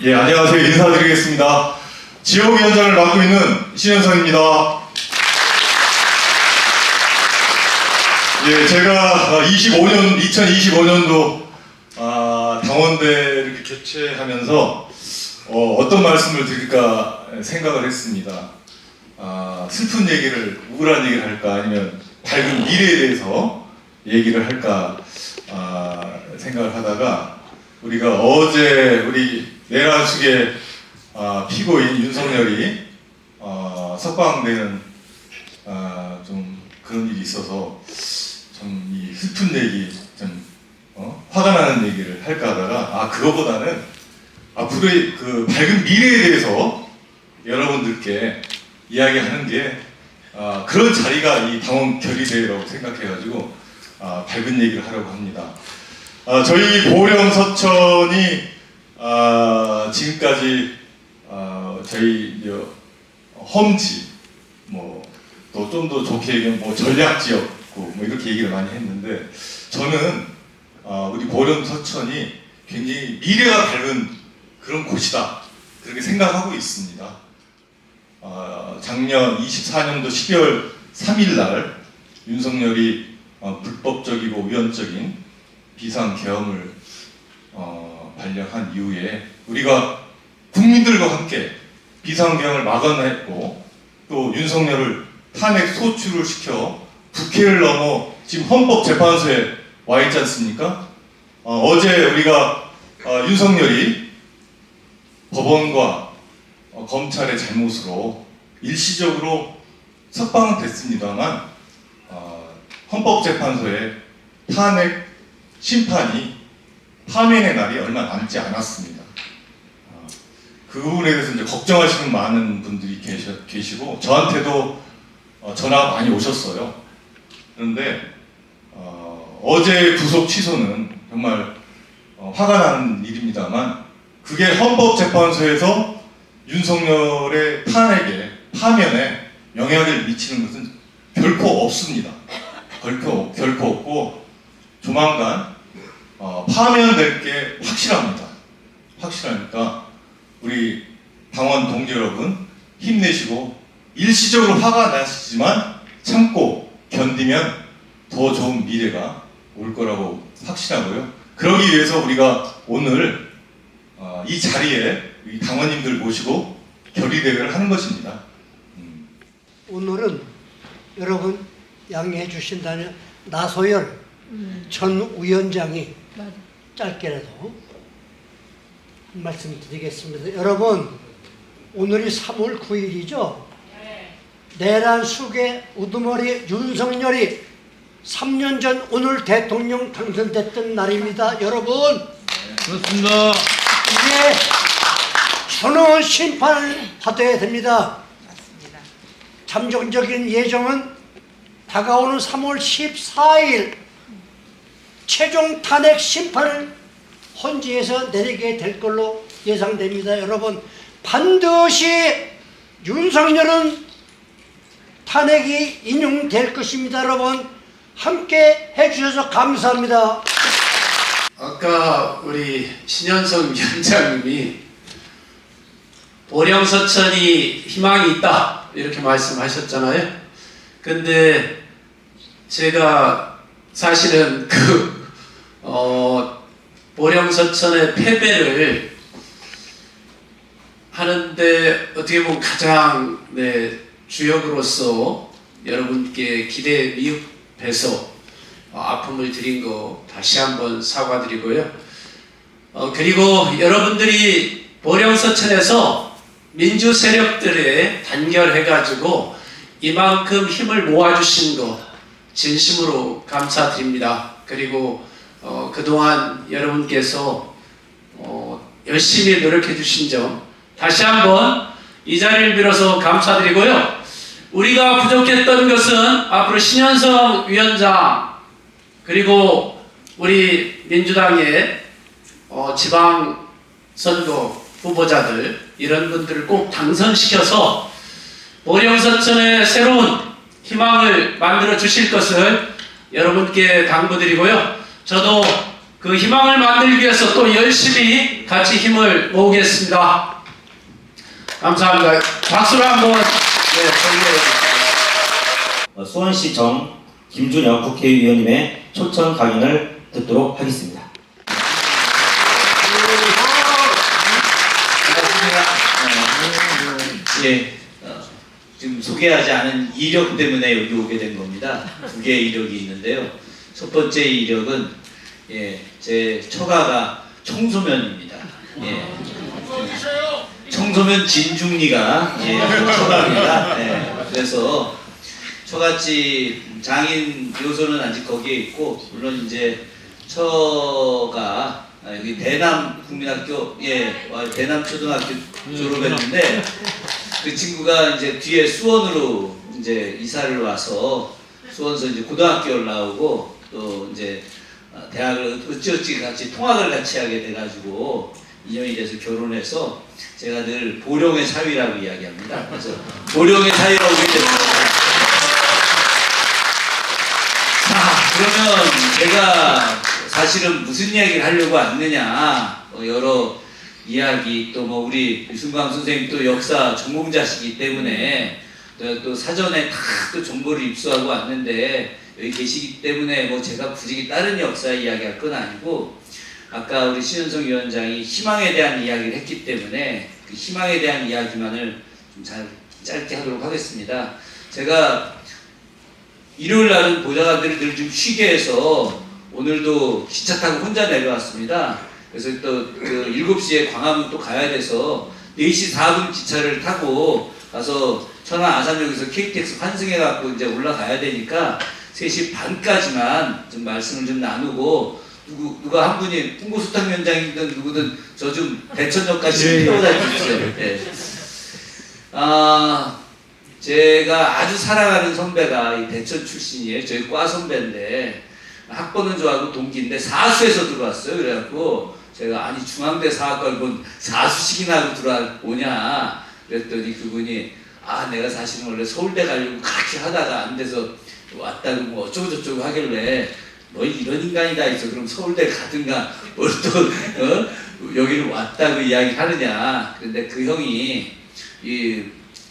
예, 안녕하세요. 인사드리겠습니다. 지역위원장을 맡고 있는 신현성입니다. 예, 제가 2025년도 당원대 이렇게 개최하면서 어떤 말씀을 드릴까 생각을 했습니다. 슬픈 얘기를, 우울한 얘기를 할까, 아니면 밝은 미래에 대해서 얘기를 할까 생각을 하다가, 우리가 어제 우리 내란숙의 피고인 윤석열이 석방되는 좀 그런 일이 있어서 좀 이 슬픈 얘기, 좀 화가 나는 얘기를 할까 하다가 그거보다는 앞으로의 그 밝은 미래에 대해서 여러분들께 이야기하는 게 그런 자리가 이 당원 결의대회라고 생각해가지고 밝은 얘기를 하려고 합니다. 저희 보령 서천이 지금까지 저희 험지, 또 좀 더 좋게 얘기하면 전략지역구 이렇게 얘기를 많이 했는데, 저는 우리 보령 서천이 굉장히 미래가 밝은 그런 곳이다, 그렇게 생각하고 있습니다. 작년 24년도 12월 3일 날 윤석열이 불법적이고 위헌적인 비상계엄을 발령한 이후에 우리가 국민들과 함께 비상계엄을 막아냈고, 또 윤석열을 탄핵 소추를 시켜 국회를 넘어 지금 헌법재판소에 와 있지 않습니까? 어제 우리가 윤석열이 법원과 검찰의 잘못으로 일시적으로 석방은 됐습니다만 헌법재판소의 탄핵 심판이 파면의 날이 얼마 남지 않았습니다. 그 부분에 대해서 이제 걱정하시는 많은 분들이 계시고, 저한테도 전화가 많이 오셨어요. 그런데 어제 구속 취소는 정말 화가 나는 일입니다만, 그게 헌법재판소에서 윤석열의 탄핵에, 파면에 영향을 미치는 것은 결코 없습니다. 결코 없고, 조만간 파면될 게 확실합니다. 확실하니까 우리 당원 동지 여러분, 힘내시고, 일시적으로 화가 나시지만 참고 견디면 더 좋은 미래가 올 거라고 확신하고요. 그러기 위해서 우리가 오늘 이 자리에 이 당원님들 모시고 결의대회를 하는 것입니다. 오늘은 여러분 양해해 주신다면 나소열 전 위원장이 짧게라도 한 말씀 드리겠습니다. 여러분, 오늘이 3월 9일이죠? 내란숙의 우두머리 윤석열이 3년 전 오늘 대통령 당선됐던 날입니다. 여러분, 그렇습니다. 이제 선언 심판을 받아야 됩니다. 잠정적인 예정은 다가오는 3월 14일 최종 탄핵 심판을 헌지에서 내리게 될 걸로 예상됩니다. 여러분, 반드시 윤석열은 탄핵이 인용될 것입니다. 여러분, 함께 해주셔서 감사합니다. 아까 우리 신현성 위원장님이 보령서천이 희망이 있다 이렇게 말씀하셨잖아요. 근데 제가 사실은 보령서천의 패배를 하는데 어떻게 보면 가장 주역으로서 여러분께 기대에 미흡해서 아픔을 드린 거 다시 한번 사과드리고요. 그리고 여러분들이 보령서천에서 민주 세력들에 단결해가지고 이만큼 힘을 모아주신 거 진심으로 감사드립니다. 그리고 그동안 여러분께서 열심히 노력해 주신 점 다시 한번 이 자리를 빌어서 감사드리고요. 우리가 부족했던 것은 앞으로 신현성 위원장, 그리고 우리 민주당의 지방선거 후보자들, 이런 분들을 꼭 당선시켜서 보령서천의 새로운 희망을 만들어 주실 것을 여러분께 당부드리고요. 저도 그 희망을 만들기 위해서 또 열심히 같이 힘을 모으겠습니다. 감사합니다. 박수로 한번 청해주십시오. 수원시청 김준혁 국회의원님의 초청 강연을 듣도록 하겠습니다. 예, 지금 소개하지 않은 이력 때문에 여기 오게 된 겁니다. 두 개의 이력이 있는데요. 첫 번째 이력은 제 처가가 청소면입니다. 청소면 진중리가 처가입니다. 그래서 처갓집 장인 묘소는 아직 거기에 있고, 물론 이제 처가 여기 대남 국민학교, 대남 초등학교 졸업했는데, 그 친구가 이제 뒤에 수원으로 이제 이사를 와서 수원서 이제 고등학교를 나오고 또 이제 대학을 어찌어찌 같이 통학을 같이 하게 돼가지고 인연이 돼서 결혼해서 제가 늘 보령의 사위라고 이야기합니다. 그래서 보령의 사위라고 오게 됩니다. 자, 그러면 제가 사실은 무슨 이야기를 하려고 왔느냐, 여러 이야기, 또 뭐 우리 유승광 선생님 또 역사 전공자시기 때문에 또 사전에 다 또 정보를 입수하고 왔는데, 여기 계시기 때문에 뭐 제가 굳이 다른 역사 이야기할 건 아니고, 아까 우리 신현성 위원장이 희망에 대한 이야기를 했기 때문에 그 희망에 대한 이야기만을 좀 짧게 하도록 하겠습니다. 제가 일요일 날은 보좌관들을 늘 좀 쉬게 해서 오늘도 기차 타고 혼자 내려왔습니다. 그래서 또 그 7시에 광화문 또 가야 돼서 4시 4분 기차를 타고 가서 천안 아산역에서 KTX 환승해갖고 이제 올라가야 되니까 3시 반까지만 좀 말씀을 좀 나누고, 누가 한 분이 홍보수탁위원장이든 누구든 저 좀 대천역까지 좀 태워다 주세요. 제가 아주 사랑하는 선배가 이 대천 출신이에요. 저희 과 선배인데 학번은 저하고 동기인데 사수에서 들어왔어요. 그래갖고 제가 아니 중앙대 사학과를 본 사수식이나 하고 들어오냐 그랬더니 그분이 내가 사실은 원래 서울대 가려고 그렇게 하다가 안 돼서 왔다고 뭐 어쩌고저쩌고 하길래 너 이런 인간이다 해서 그럼 서울대 가든가 뭘 또 여기를 왔다고 이야기하느냐. 근데 그 형이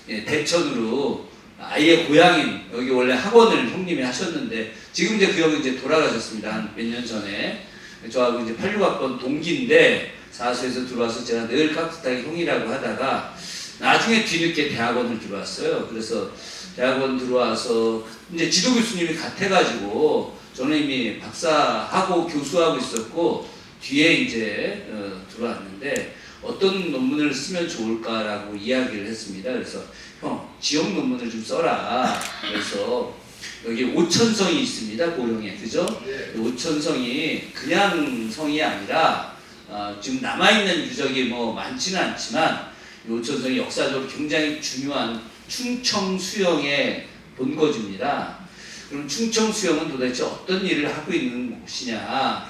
대천으로 아예 고향인, 여기 원래 학원을 형님이 하셨는데 지금 이제 그 형은 이제 돌아가셨습니다. 한 몇 년 전에. 저하고 이제 86학번 동기인데 사수에서 들어와서 제가 늘 깍듯하게 형이라고 하다가 나중에 뒤늦게 대학원을 들어왔어요. 그래서 대학원 들어와서 이제 지도 교수님이 같아가지고 저는 이미 박사하고 교수하고 있었고 뒤에 이제 들어왔는데 어떤 논문을 쓰면 좋을까라고 이야기를 했습니다. 그래서 형, 지역 논문을 좀 써라. 그래서 여기 오천성이 있습니다. 보령에. 그죠? 오천성이 그냥 성이 아니라 지금 남아있는 유적이 뭐 많지는 않지만 오천성이 역사적으로 굉장히 중요한 충청수영의 본거지입니다. 그럼 충청수영은 도대체 어떤 일을 하고 있는 곳이냐.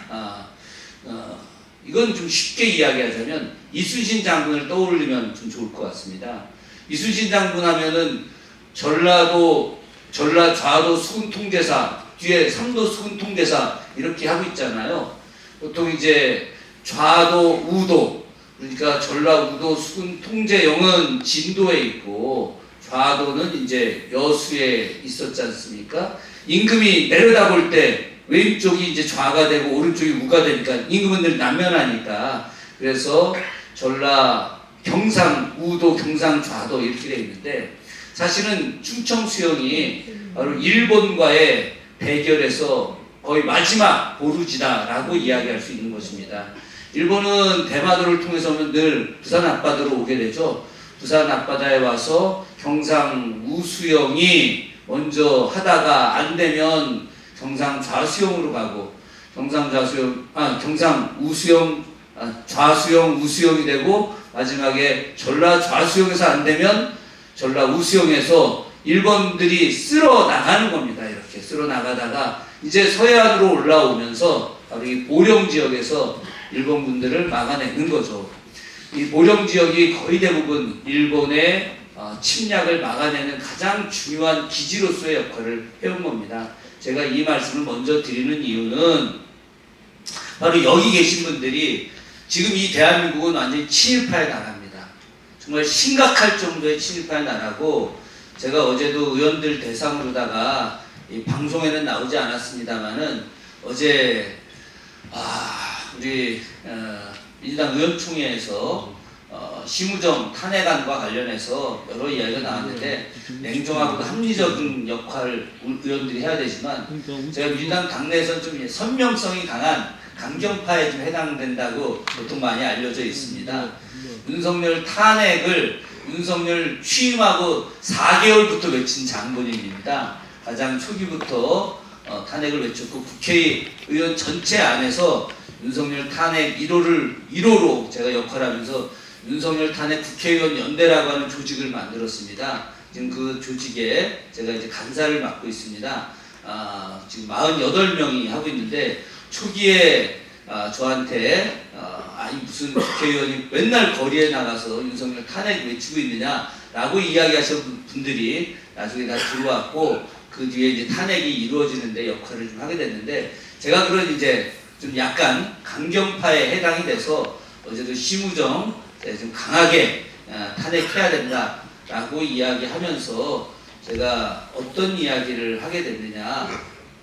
이건 좀 쉽게 이야기하자면 이순신 장군을 떠올리면 좀 좋을 것 같습니다. 이순신 장군 하면은 전라도 좌도 수군통제사, 뒤에 삼도 수군통제사 이렇게 하고 있잖아요. 보통 이제 좌도, 우도, 그러니까 전라, 우도, 수군통제영은 진도에 있고 좌도는 이제 여수에 있었지 않습니까? 임금이 내려다볼 때 왼쪽이 이제 좌가 되고 오른쪽이 우가 되니까 임금은 늘 남면하니까 그래서 전라, 경상, 우도, 경상, 좌도 이렇게 되어 있는데 사실은 충청수영이 바로 일본과의 대결에서 거의 마지막 보루지다라고 이야기할 수 있는 것입니다. 일본은 대마도를 통해서 늘 부산 앞바다로 오게 되죠. 부산 앞바다에 와서 경상 우수영이 먼저 하다가 안 되면 경상 좌수영으로 가고 경상 우수영, 좌수영, 우수영이 되고 마지막에 전라 좌수영에서 안 되면 전라 우수영에서 일본들이 쓸어 나가는 겁니다. 이렇게 쓸어 나가다가 이제 서해안으로 올라오면서 바로 이 보령 지역에서 일본군들을 막아내는 거죠. 이 보령 지역이 거의 대부분 일본의 침략을 막아내는 가장 중요한 기지로서의 역할을 해온 겁니다. 제가 이 말씀을 먼저 드리는 이유는 바로 여기 계신 분들이 지금 이 대한민국은 완전히 친일파의 나라입니다. 정말 심각할 정도의 친일파의 나라고, 제가 어제도 의원들 대상으로다가 이 방송에는 나오지 않았습니다만은 어제 우리 민주당 의원총회에서 심우정 탄핵안과 관련해서 여러 이야기가 나왔는데, 냉정하고도 합리적인 역할을 의원들이 해야 되지만, 제가 민주당 당내에서는 좀 선명성이 강한 강경파에 좀 해당된다고 보통 많이 알려져 있습니다. 윤석열 탄핵을 윤석열 취임하고 4개월부터 외친 장본인입니다. 가장 초기부터 탄핵을 외쳤고, 국회의원 전체 안에서 윤석열 탄핵 1호로 제가 역할하면서 윤석열 탄핵 국회의원 연대라고 하는 조직을 만들었습니다. 지금 그 조직에 제가 이제 간사를 맡고 있습니다. 지금 48명이 하고 있는데, 초기에 저한테 아니 무슨 국회의원이 맨날 거리에 나가서 윤석열 탄핵 외치고 있느냐라고 이야기하신 분들이 나중에 다 들어왔고, 그 뒤에 이제 탄핵이 이루어지는데 역할을 좀 하게 됐는데, 제가 그런 이제 좀 약간 강경파에 해당이 돼서 어제도 심우정 좀 강하게 탄핵해야 된다라고 이야기하면서 제가 어떤 이야기를 하게 됐느냐,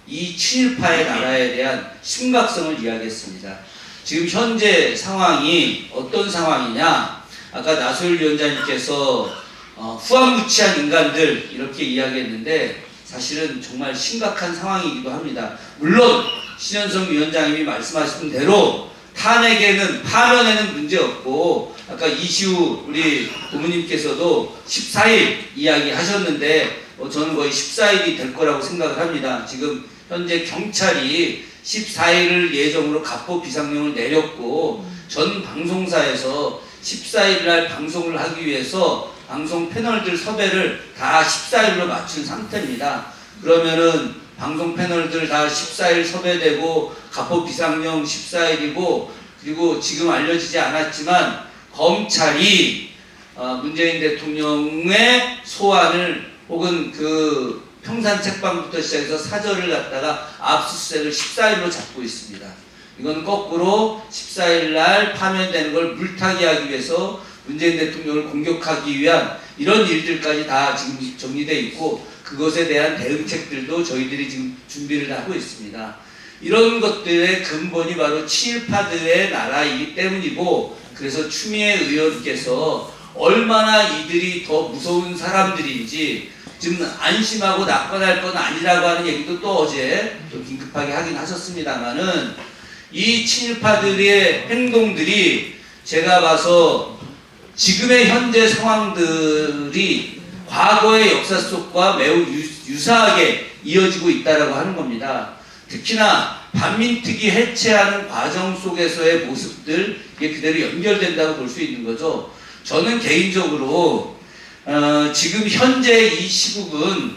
이 친일파의 나라에 대한 심각성을 이야기했습니다. 지금 현재 상황이 어떤 상황이냐, 아까 나소일 위원장님께서 후한무치한 인간들 이렇게 이야기했는데, 사실은 정말 심각한 상황이기도 합니다. 물론 신현성 위원장님이 말씀하신 대로 탄핵에는, 파면에는 문제없고, 아까 이시우 우리 부모님께서도 14일 이야기하셨는데 저는 거의 14일이 될 거라고 생각을 합니다. 지금 현재 경찰이 14일을 예정으로 갑보 비상령을 내렸고, 전 방송사에서 14일 날 방송을 하기 위해서 방송 패널들 섭외를 다 14일로 맞춘 상태입니다. 그러면은 방송 패널들 다 14일 섭외되고, 갑보 비상령 14일이고, 그리고 지금 알려지지 않았지만 검찰이 문재인 대통령의 소환을, 혹은 그 평산 책방부터 시작해서 사저를 갖다가 압수수색을 14일로 잡고 있습니다. 이건 거꾸로 14일 날 파면되는 걸 물타기 하기 위해서 문재인 대통령을 공격하기 위한 이런 일들까지 다 지금 정리되어 있고, 그것에 대한 대응책들도 저희들이 지금 준비를 하고 있습니다. 이런 것들의 근본이 바로 친일파들의 나라이기 때문이고, 그래서 추미애 의원께서 얼마나 이들이 더 무서운 사람들인지 지금 안심하고 낙관할 건 아니라고 하는 얘기도 또 어제 좀 긴급하게 하긴 하셨습니다만은, 이 친일파들의 행동들이 제가 봐서 지금의 현재 상황들이 과거의 역사 속과 매우 유사하게 이어지고 있다라고 하는 겁니다. 특히나 반민특위 해체하는 과정 속에서의 모습들, 이게 그대로 연결된다고 볼 수 있는 거죠. 저는 개인적으로 지금 현재 이 시국은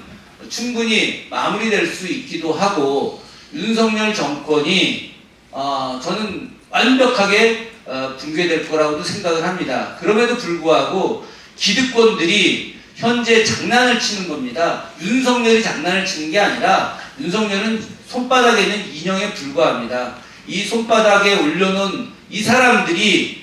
충분히 마무리될 수 있기도 하고, 윤석열 정권이 저는 완벽하게 붕괴될 거라고도 생각을 합니다. 그럼에도 불구하고 기득권들이 현재 장난을 치는 겁니다. 윤석열이 장난을 치는 게 아니라, 윤석열은 손바닥에 있는 인형에 불과합니다. 이 손바닥에 올려놓은 이 사람들이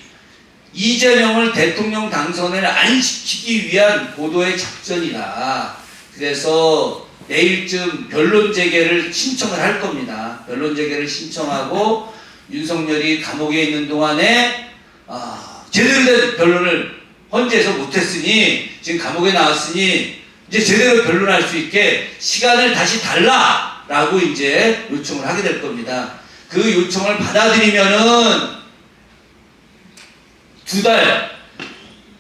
이재명을 대통령 당선을 안 시키기 위한 고도의 작전이다. 그래서 내일쯤 변론 재개를 신청을 할 겁니다. 변론 재개를 신청하고, 윤석열이 감옥에 있는 동안에 제대로 된 변론을 헌재에서 못했으니, 지금 감옥에 나왔으니 이제 제대로 변론할 수 있게 시간을 다시 달라라고 이제 요청을 하게 될 겁니다. 그 요청을 받아들이면은 2달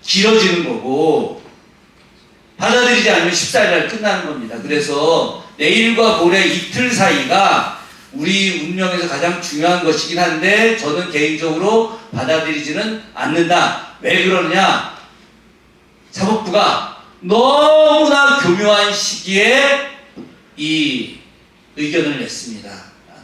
길어지는 거고, 받아들이지 않으면 14일 날 끝나는 겁니다. 그래서 내일과 모레 이틀 사이가 우리 운명에서 가장 중요한 것이긴 한데, 저는 개인적으로 받아들이지는 않는다. 왜 그러느냐? 사법부가 너무나 교묘한 시기에 이 의견을 냈습니다.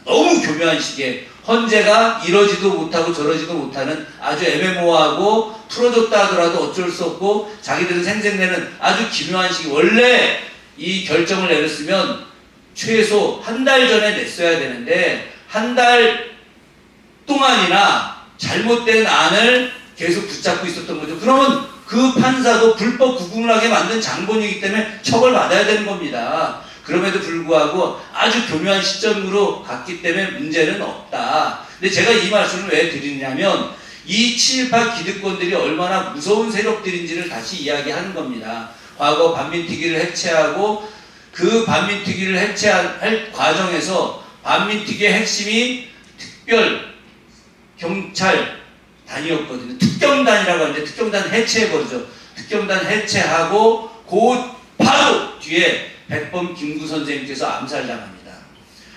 너무 교묘한 시기에, 헌재가 이러지도 못하고 저러지도 못하는 아주 애매모호하고, 풀어줬다 하더라도 어쩔 수 없고 자기들은 생색내는 아주 기묘한 시기. 원래 이 결정을 내렸으면 최소 한 달 전에 냈어야 되는데, 한 달 동안이나 잘못된 안을 계속 붙잡고 있었던 거죠. 그러면 그 판사도 불법 구금을 하게 만든 장본이기 때문에 처벌받아야 되는 겁니다. 그럼에도 불구하고 아주 교묘한 시점으로 갔기 때문에 문제는 없다. 근데 제가 이 말씀을 왜 드리냐면 이 7.18 기득권들이 얼마나 무서운 세력들인지를 다시 이야기하는 겁니다. 과거 반민특위를 해체하고 그 반민특위를 해체할 과정에서 반민특위의 핵심이 특별 경찰단이었거든요. 특경단이라고 하는데 특경단 해체해버리죠. 특경단 해체하고 그 바로 뒤에 백범 김구 선생님께서 암살당합니다.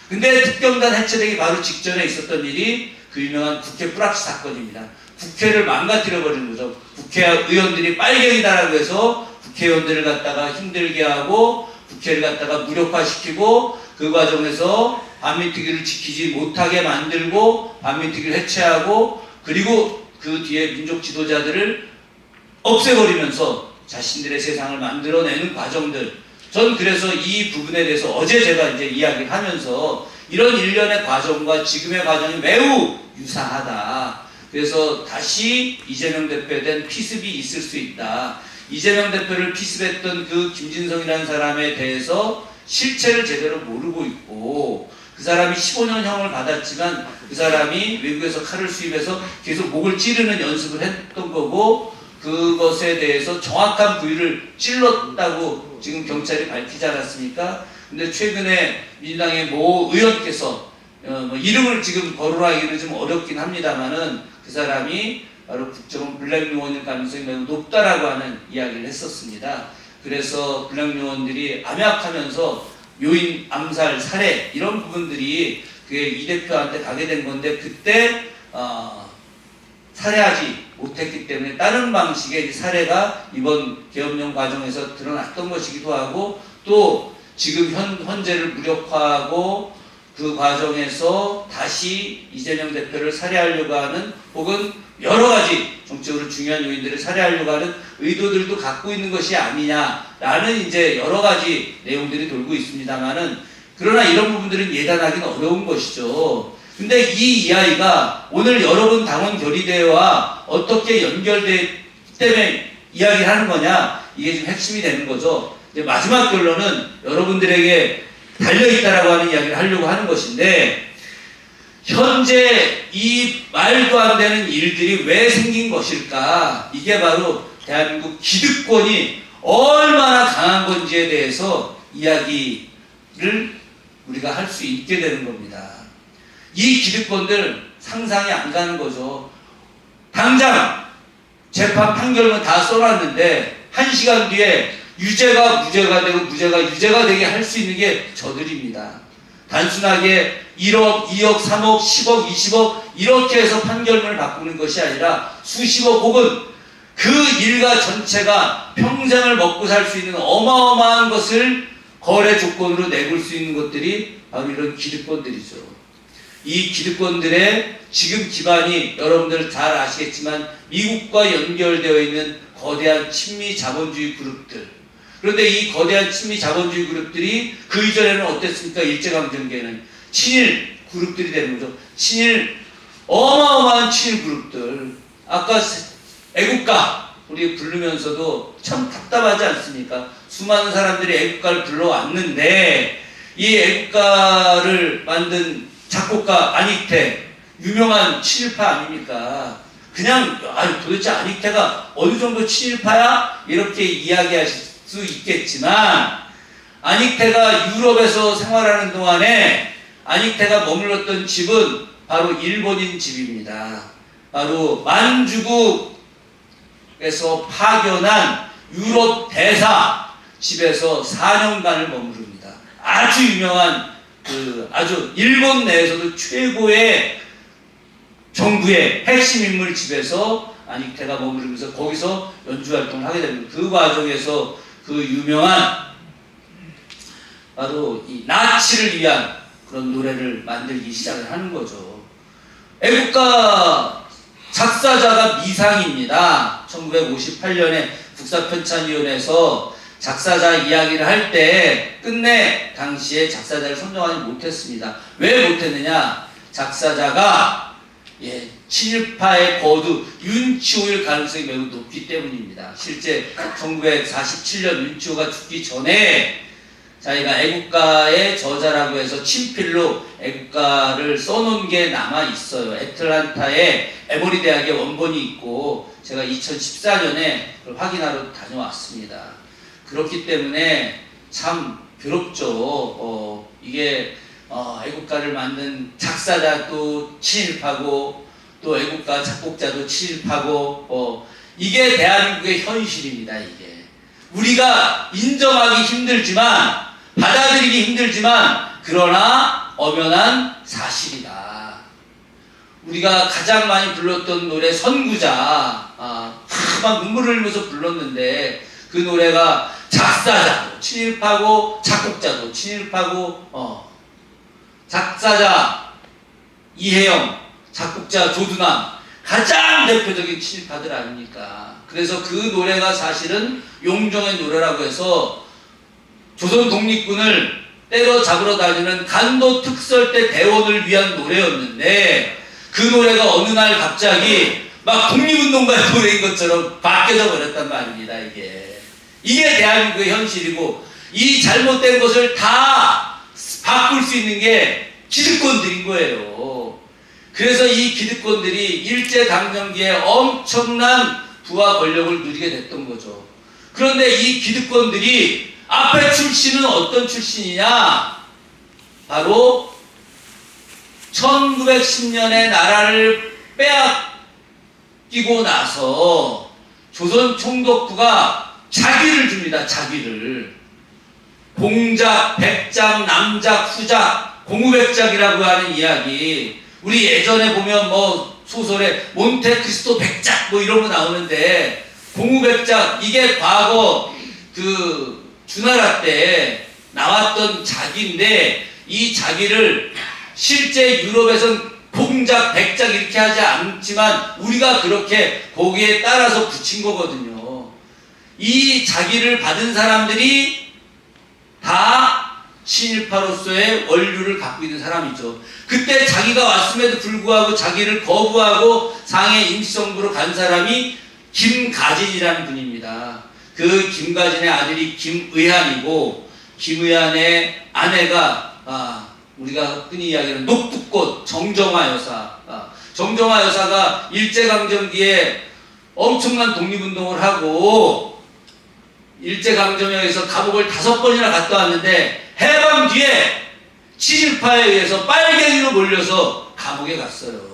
근데 특경단 해체되기 바로 직전에 있었던 일이 그 유명한 국회 뿌락시 사건입니다. 국회를 망가뜨려버리는 거죠. 국회의원들이 빨갱이다라고 해서 국회의원들을 갖다가 힘들게 하고 국회를 갖다가 무력화시키고 그 과정에서 반민특위를 지키지 못하게 만들고 반민특위를 해체하고 그리고 그 뒤에 민족 지도자들을 없애버리면서 자신들의 세상을 만들어내는 과정들. 전 그래서 이 부분에 대해서 어제 제가 이제 이야기를 하면서 이런 일련의 과정과 지금의 과정이 매우 유사하다. 그래서 다시 이재명 대표에 대한 피습이 있을 수 있다. 이재명 대표를 피습했던 그 김진성이라는 사람에 대해서 실체를 제대로 모르고 있고 그 사람이 15년형을 받았지만 그 사람이 외국에서 칼을 수입해서 계속 목을 찌르는 연습을 했던 거고 그것에 대해서 정확한 부위를 찔렀다고 지금 경찰이 밝히지 않았습니까? 근데 최근에 민주당의 모 의원께서 이름을 지금 거론하기는 좀 어렵긴 합니다만은 그 사람이 바로 국정원 블랙요원일 가능성이 매우 높다라고 하는 이야기를 했었습니다. 그래서 블랙요원들이 암약하면서 요인 암살, 살해 이런 부분들이 그게 이 대표한테 가게 된 건데 그때 살해하지 못했기 때문에 다른 방식의 살해가 이번 계엄령 과정에서 드러났던 것이기도 하고 또 지금 현재를 무력화하고 그 과정에서 다시 이재명 대표를 살해하려고 하는 혹은 여러 가지 정치적으로 중요한 요인들을 살해하려고 하는 의도들도 갖고 있는 것이 아니냐라는 이제 여러 가지 내용들이 돌고 있습니다만은 그러나 이런 부분들은 예단하기는 어려운 것이죠. 근데 이 이야기가 오늘 여러분 당원 결의대회와 어떻게 연결되기 때문에 이야기를 하는 거냐 이게 지금 핵심이 되는 거죠. 이제 마지막 결론은 여러분들에게 달려있다라고 하는 이야기를 하려고 하는 것인데 현재 이 말도 안 되는 일들이 왜 생긴 것일까? 이게 바로 대한민국 기득권이 얼마나 강한 건지에 대해서 이야기를 우리가 할 수 있게 되는 겁니다. 이 기득권들 상상이 안 가는 거죠. 당장 재판 판결문 다 써놨는데 1시간 뒤에 유죄가 무죄가 되고 무죄가 유죄가 되게 할 수 있는 게 저들입니다. 단순하게 1억, 2억, 3억, 10억, 20억 이렇게 해서 판결문을 바꾸는 것이 아니라 수십억 혹은 그 일가 전체가 평생을 먹고 살 수 있는 어마어마한 것을 거래 조건으로 내걸 수 있는 것들이 바로 이런 기득권들이죠. 이 기득권들의 지금 기반이 여러분들 잘 아시겠지만 미국과 연결되어 있는 거대한 친미 자본주의 그룹들. 그런데 이 거대한 친미 자본주의 그룹들이 그 이전에는 어땠습니까? 일제강점기에는 친일 그룹들이 되는 거죠. 친일, 어마어마한 친일 그룹들. 아까 애국가 우리 부르면서도 참 답답하지 않습니까? 수많은 사람들이 애국가를 불러왔는데 이 애국가를 만든 작곡가 안익태, 유명한 친일파 아닙니까? 그냥 도대체 안익태가 어느 정도 친일파야? 이렇게 이야기하실 수 있겠지만 안익태가 유럽에서 생활하는 동안에 안익태가 머물렀던 집은 바로 일본인 집입니다. 바로 만주국에서 파견한 유럽 대사 집에서 4년간을 머무릅니다. 아주 유명한 아주 일본 내에서도 최고의 정부의 핵심 인물 집에서 안익태가 머무르면서 거기서 연주 활동을 하게 됩니다. 그 과정에서 그 유명한 바로 이 나치를 위한 그런 노래를 만들기 시작을 하는 거죠. 애국가 작사자가 미상입니다. 1958년에 국사편찬위원회에서 작사자 이야기를 할 때 끝내 당시에 작사자를 선정하지 못했습니다. 왜 못했느냐? 작사자가 친일파의 거두 윤치호일 가능성이 매우 높기 때문입니다. 실제 1947년 윤치호가 죽기 전에 자기가 애국가의 저자라고 해서 친필로 애국가를 써놓은 게 남아 있어요. 애틀란타에 에머리 대학의 원본이 있고 제가 2014년에 그걸 확인하러 다녀왔습니다. 그렇기 때문에 참 괴롭죠. 이게 애국가를 만든 작사자도 친일파고 또 애국가 작곡자도 친일파고 이게 대한민국의 현실입니다. 이게 우리가 인정하기 힘들지만 받아들이기 힘들지만 그러나 엄연한 사실이다. 우리가 가장 많이 불렀던 노래 선구자 막 눈물을 흘리면서 불렀는데 그 노래가 작사자도 친일파고 작곡자도 친일파고 작사자 이혜영, 작곡자 조두남 가장 대표적인 친일파들 아닙니까? 그래서 그 노래가 사실은 용정의 노래라고 해서 조선 독립군을 때려잡으러 다니는 간도 특설대 대원을 위한 노래였는데 그 노래가 어느 날 갑자기 막 독립운동가의 노래인 것처럼 바뀌어져 버렸단 말입니다. 이게 대한민국의 현실이고 이 잘못된 것을 다 바꿀 수 있는 게 기득권들인 거예요. 그래서 이 기득권들이 일제강점기에 엄청난 부와 권력을 누리게 됐던 거죠. 그런데 이 기득권들이 앞에 출신은 어떤 출신이냐? 바로 1910년에 나라를 빼앗기고 나서 조선 총독부가 자기를 줍니다. 자기를. 공작, 백작, 남작, 후작, 공우백작이라고 하는 이야기. 우리 예전에 보면 뭐 소설에 몬테크리스토 백작 뭐 이런 거 나오는데 공우백작 이게 과거 그 주나라 때 나왔던 작인데 이 자기를 실제 유럽에선 공작, 백작 이렇게 하지 않지만 우리가 그렇게 거기에 따라서 붙인 거거든요. 이 자기를 받은 사람들이 다 친일파로서의 원류를 갖고 있는 사람이죠. 그때 자기가 왔음에도 불구하고 자기를 거부하고 상해 임시정부로 간 사람이 김가진이라는 분입니다. 그 김가진의 아들이 김의한이고 김의한의 아내가 우리가 흔히 이야기하는 녹두꽃 정정화 여사. 정정화 여사가 일제강점기에 엄청난 독립운동을 하고 일제강점기에서 감옥을 5번이나 갔다 왔는데 해방 뒤에 친일파에 의해서 빨갱이로 몰려서 감옥에 갔어요.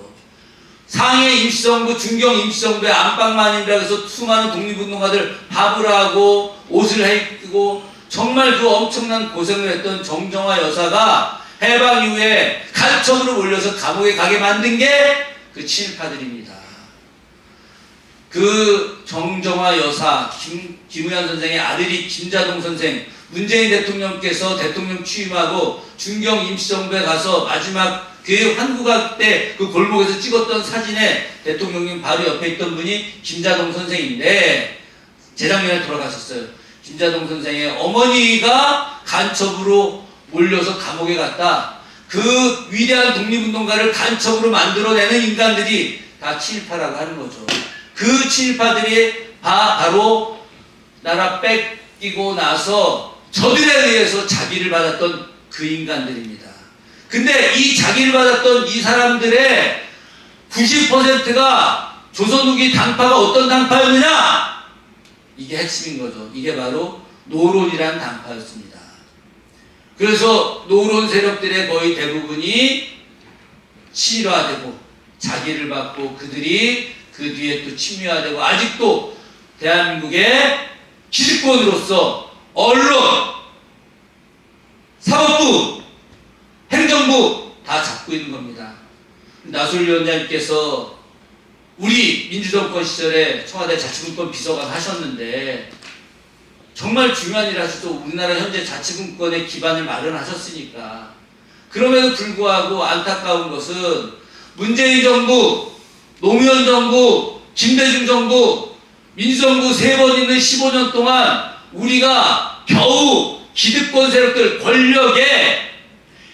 상해 임시정부, 중경 임시정부의 안방만인이라고 해서 수많은 독립운동가들 밥을 하고 옷을 입고 정말 그 엄청난 고생을 했던 정정화 여사가 해방 이후에 간첩으로 몰려서 감옥에 가게 만든 게 그 친일파들입니다. 그 정정화 여사, 김의한 선생의 아들이 김자동 선생, 문재인 대통령께서 대통령 취임하고 중경 임시정부에 가서 마지막 그 환구각 때 그 골목에서 찍었던 사진에 대통령님 바로 옆에 있던 분이 김자동 선생인데 재작년에 돌아가셨어요. 김자동 선생의 어머니가 간첩으로 몰려서 감옥에 갔다. 그 위대한 독립운동가를 간첩으로 만들어내는 인간들이 다 친일파라고 하는 거죠. 그 친일파들이 바로 나라 뺏기고 나서 저들에 의해서 자기를 받았던 그 인간들입니다. 근데 이 자기를 받았던 이 사람들의 90%가 조선 후기 당파가 어떤 당파였느냐? 이게 핵심인 거죠. 이게 바로 노론이라는 당파였습니다. 그래서 노론 세력들의 거의 대부분이 친일화되고 자기를 받고 그들이 그 뒤에 또 친미화되고 아직도 대한민국의 기득권으로서 언론, 사법부, 행정부 다 잡고 있는 겁니다. 나솔 위원장님께서 우리 민주정권 시절에 청와대 자치분권 비서관 하셨는데 정말 중요한 일을 하셔서 우리나라 현재 자치분권의 기반을 마련하셨으니까 그럼에도 불구하고 안타까운 것은 문재인 정부, 노무현 정부, 김대중 정부, 민주정부 3번 있는 15년 동안 우리가 겨우 기득권 세력들 권력의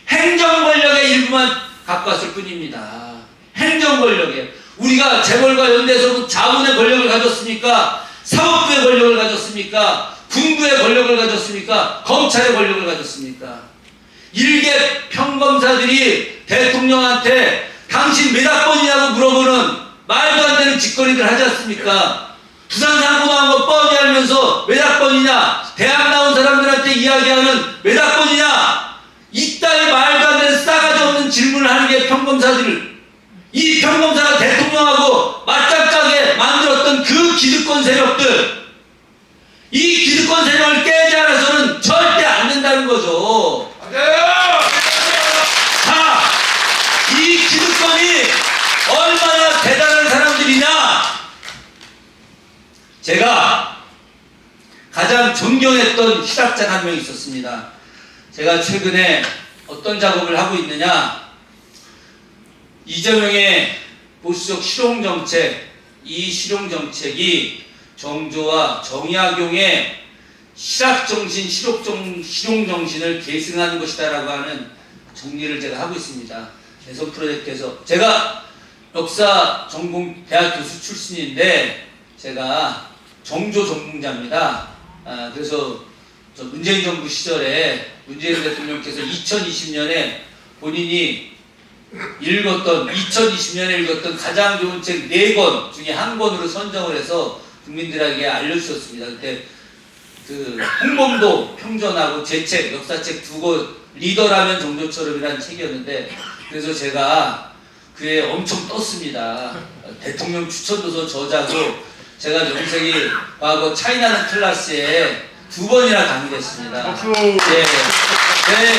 행정 권력의 일부만 갖고 왔을 뿐입니다. 행정 권력이에요. 우리가 재벌과 연대에서 자문의 권력을 가졌습니까? 사법부의 권력을 가졌습니까? 군부의 권력을 가졌습니까? 검찰의 권력을 가졌습니까? 일개 평검사들이 대통령한테 당신 몇 학번이냐고 물어보는 말도 안 되는 짓거리들 하지 않습니까? 부산 사고 나온 거 뻔히 알면서 몇 학번이냐? 대학 나온 사람들한테 이야기하는 몇 학번이냐? 이따위 말도 안 되는 싸가지 없는 질문을 하는 게 평검사들. 이 평검사가 대통령하고 맞짱 까게 만들었던 그 기득권 세력들, 이 기득권 세력을 깨지 않아서는 절대 안 된다는 거죠. 자, 이 기득권이 얼마나 대단한 사람들이냐? 제가 가장 존경했던 실학자 한 명 있었습니다. 제가 최근에 어떤 작업을 하고 있느냐? 이재명의 보수적 실용정책, 이 실용정책이 정조와 정약용의 실학정신, 실용정신을 계승하는 것이다라고 하는 정리를 제가 하고 있습니다. 개선 프로젝트에서. 제가 역사 전공 대학 교수 출신인데 제가 정조 전공자입니다. 그래서 저 문재인 정부 시절에 문재인 대통령께서 2020년에 본인이 2020년에 읽었던 가장 좋은 책 4권 중에 한 권으로 선정을 해서 국민들에게 알려주셨습니다. 그때 그 홍범도 평전하고 제 책, 역사책 2권, 리더라면 정조처럼이라는 책이었는데, 그래서 제가 그에 엄청 떴습니다. 대통령 추천도서 저자고, 제가 명색이 과거 차이나는 클래스에 2번이나 강의했습니다. 네,